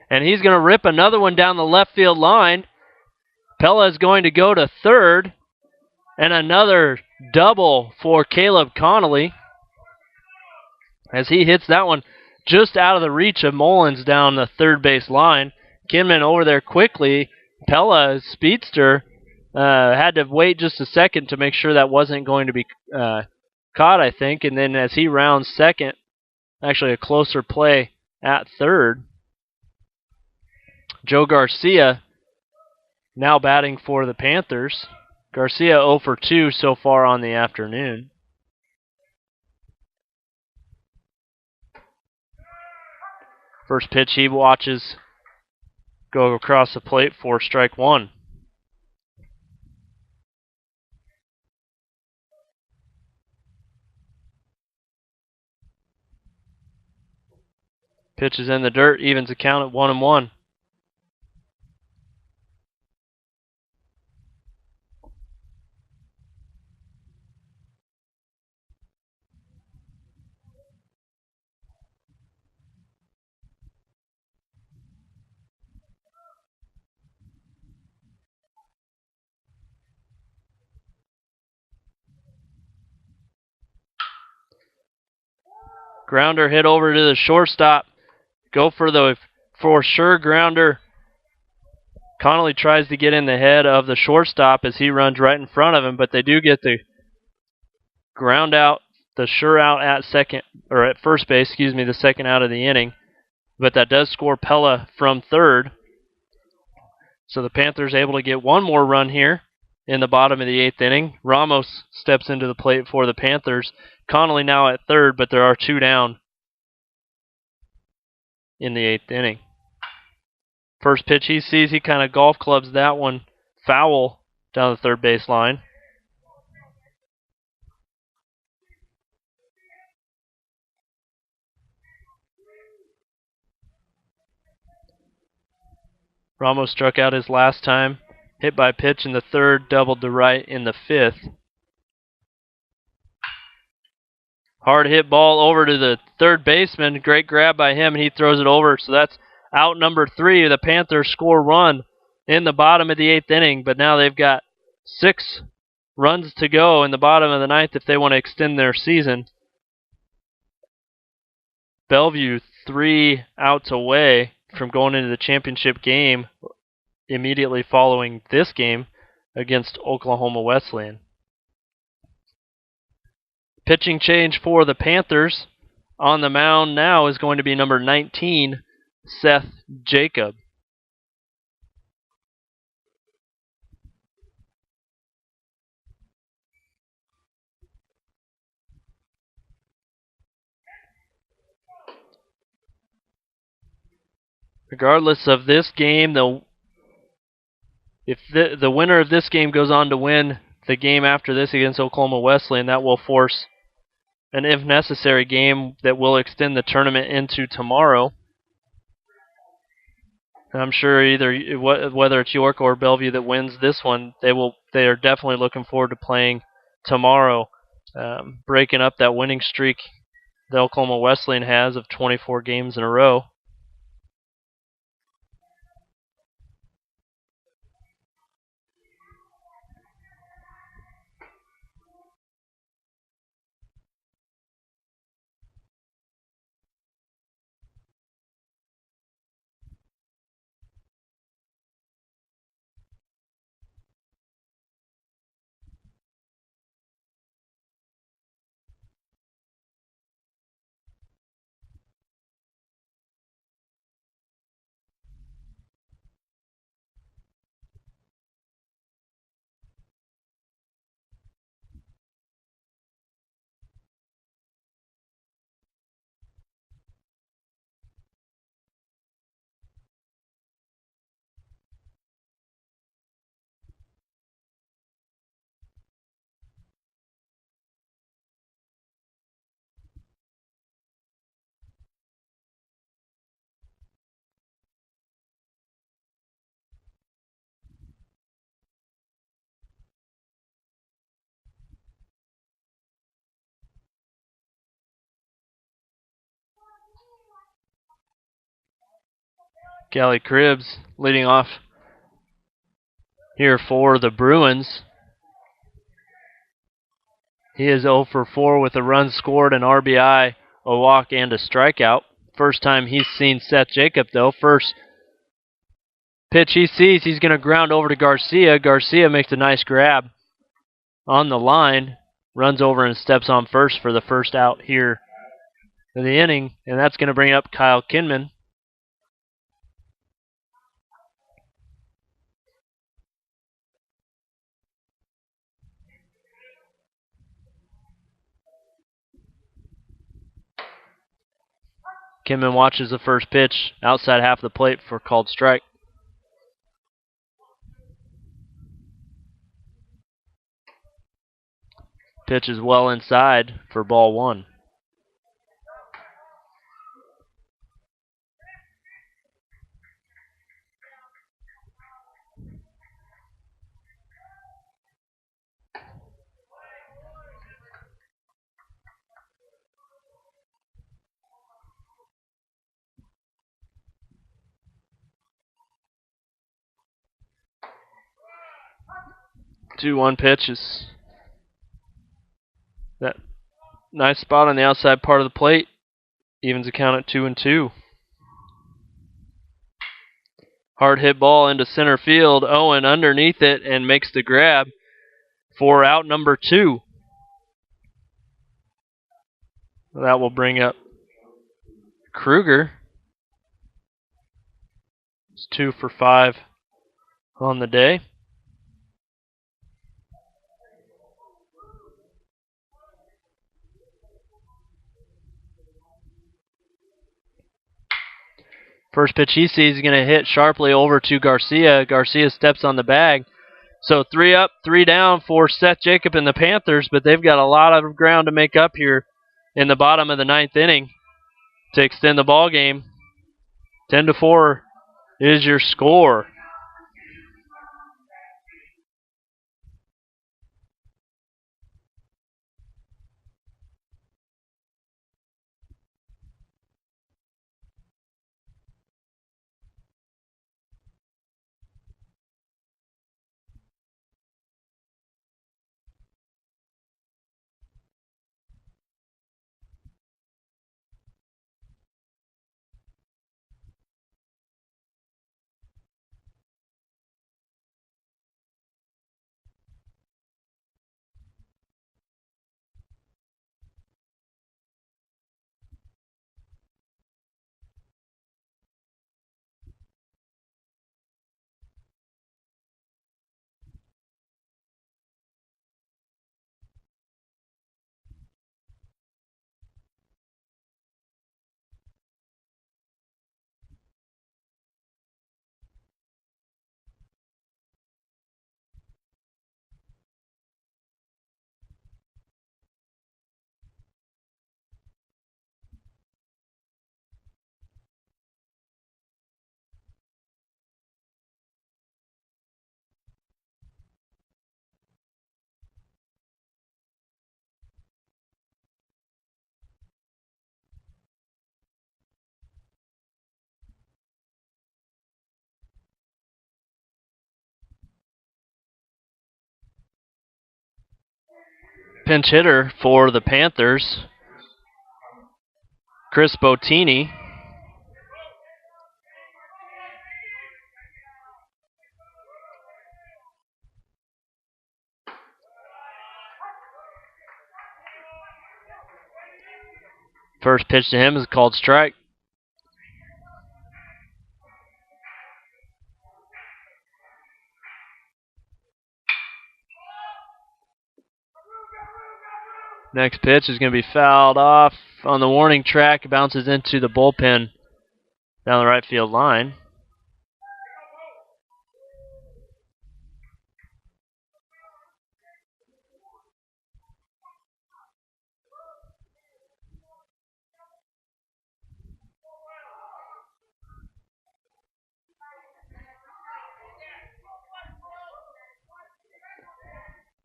And he's going to rip another one down the left field line. Pella is going to go to third. And another double for Caleb Connolly as he hits that one just out of the reach of Mullins down the third base line. Kinman over there quickly. Pella, speedster, had to wait just a second to make sure that wasn't going to be caught, I think. And then as he rounds second, actually a closer play at third, Joe Garcia now batting for the Panthers. Garcia 0 for 2 so far on the afternoon. First pitch he watches go across the plate for strike 1. Pitch is in the dirt, evens the count at 1-1. Grounder hit over to the shortstop. Go for sure grounder. Connolly tries to get in the head of the shortstop as he runs right in front of him, but they do get the ground out, the sure out at first base, the second out of the inning. But that does score Pella from third. So the Panthers able to get one more run here in the bottom of the 8th inning. Ramos steps into the plate for the Panthers. Connolly now at third, but there are 2 down in the 8th inning. First pitch he sees, he kind of golf clubs that one foul down the third base line. Ramos struck out his last time. Hit by pitch in the third, doubled to right in the 5th. Hard hit ball over to the third baseman. Great grab by him, and he throws it over. So that's out number 3. The Panthers score run in the bottom of the 8th inning, but now they've got 6 runs to go in the bottom of the 9th if they want to extend their season. Bellevue 3 outs away from going into the championship game immediately following this game against Oklahoma Wesleyan. Pitching change for the Panthers. On the mound now is going to be number 19, Seth Jacob. Regardless of this game, if the winner of this game goes on to win the game after this against Oklahoma Wesleyan, that will force an if necessary game that will extend the tournament into tomorrow. I'm sure either whether it's York or Bellevue that wins this one, they are definitely looking forward to playing tomorrow, breaking up that winning streak that Oklahoma Wesleyan has of 24 games in a row. Gally Cribbs leading off here for the Bruins. He is 0 for 4 with a run scored, an RBI, a walk, and a strikeout. First time he's seen Seth Jacob, though. First pitch he sees, he's going to ground over to Garcia. Garcia makes a nice grab on the line, runs over and steps on first for the first out here in the inning, and that's going to bring up Kyle Kinman. Kinman watches the first pitch outside half the plate for called strike. Pitch is well inside for ball one. Two one pitches. That nice spot on the outside part of the plate evens the count at 2-2. Hard hit ball into center field. Owen underneath it and makes the grab for out number 2. That will bring up Kruger. It's 2 for 5 on the day. First pitch he sees is going to hit sharply over to Garcia. Garcia steps on the bag. So 3 up, 3 down for Seth Jacob and the Panthers, but they've got a lot of ground to make up here in the bottom of the 9th inning to extend the ball game. 10-4 is your score. Pinch hitter for the Panthers, Chris Bottini. First pitch to him is called strike. Next pitch is going to be fouled off on the warning track. It bounces into the bullpen down the right field line.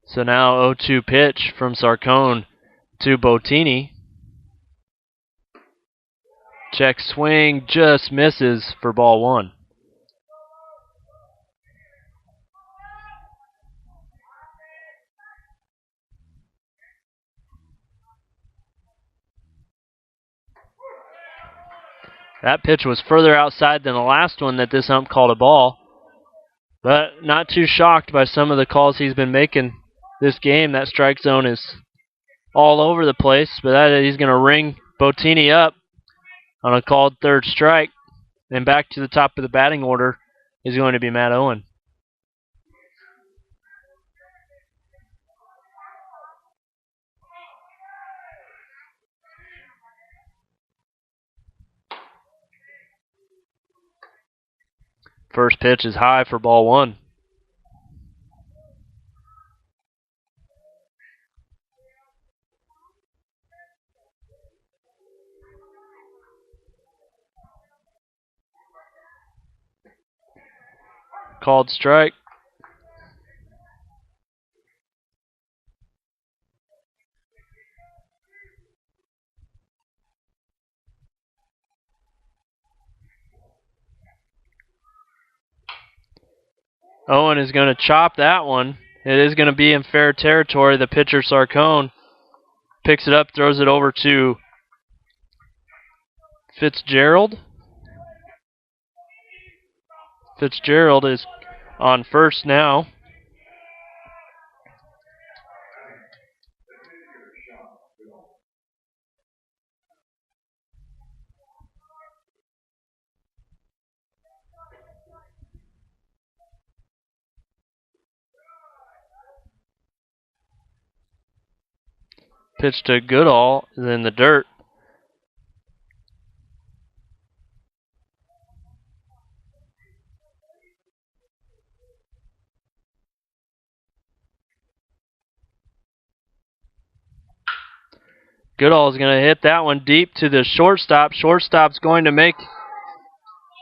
So now 0-2 pitch from Sarcone to Bottini. Check swing, just misses for ball one. That pitch was further outside than the last one that this ump called a ball. But not too shocked by some of the calls he's been making this game. That strike zone is all over the place, but he's going to ring Bottini up on a called third strike. And back to the top of the batting order is going to be Matt Owen. First pitch is high for ball one. Called strike. Owen is going to chop that one. It is going to be in fair territory. The pitcher, Sarcone, picks it up, throws it over to Fitzgerald. Fitzgerald is on first now. Pitch to Goodall is in the dirt. Goodall is going to hit that one deep to the shortstop. Shortstop's going to make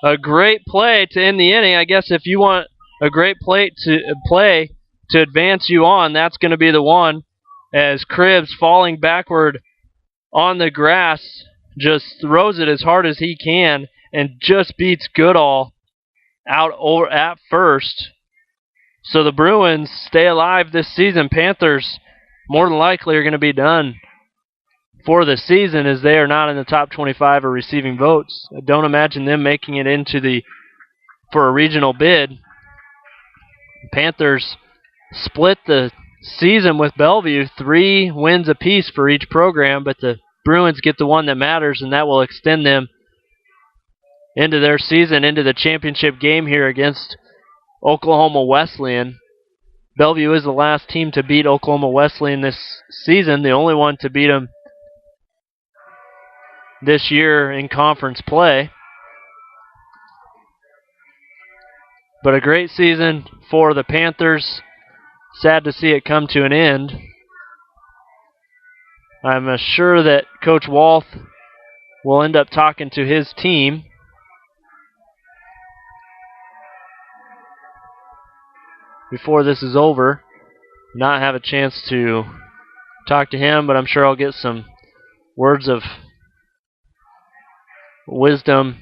a great play to end the inning. I guess if you want a great play to advance you on, that's going to be the one, as Cribbs, falling backward on the grass, just throws it as hard as he can and just beats Goodall out over at first. So the Bruins stay alive this season. Panthers more than likely are going to be done for the season, as they are not in the top 25 or receiving votes. I don't imagine them making it for a regional bid. Panthers split the season with Bellevue, 3 wins apiece for each program, but the Bruins get the one that matters, and that will extend them into their season, into the championship game here against Oklahoma Wesleyan. Bellevue is the last team to beat Oklahoma Wesleyan this season, the only one to beat them this year in conference play. But a great season for the Panthers. Sad to see it come to an end. I'm sure that Coach Walth will end up talking to his team before this is over. Not have a chance to talk to him, but I'm sure I'll get some words of wisdom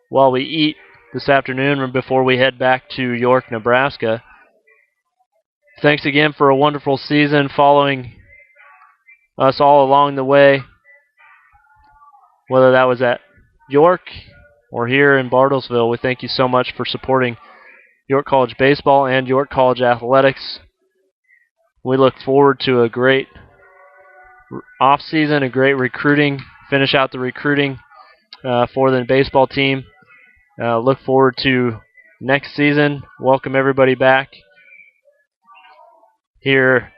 while we eat this afternoon or before we head back to York, Nebraska. Thanks again for a wonderful season following us all along the way, whether that was at York or here in Bartlesville. We thank you so much for supporting York College baseball and York College athletics. We look forward to a great off-season, a great recruiting, finish out the recruiting for the baseball team. Look forward to next season. Welcome everybody back here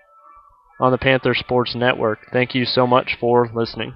on the Panther Sports Network. Thank you so much for listening.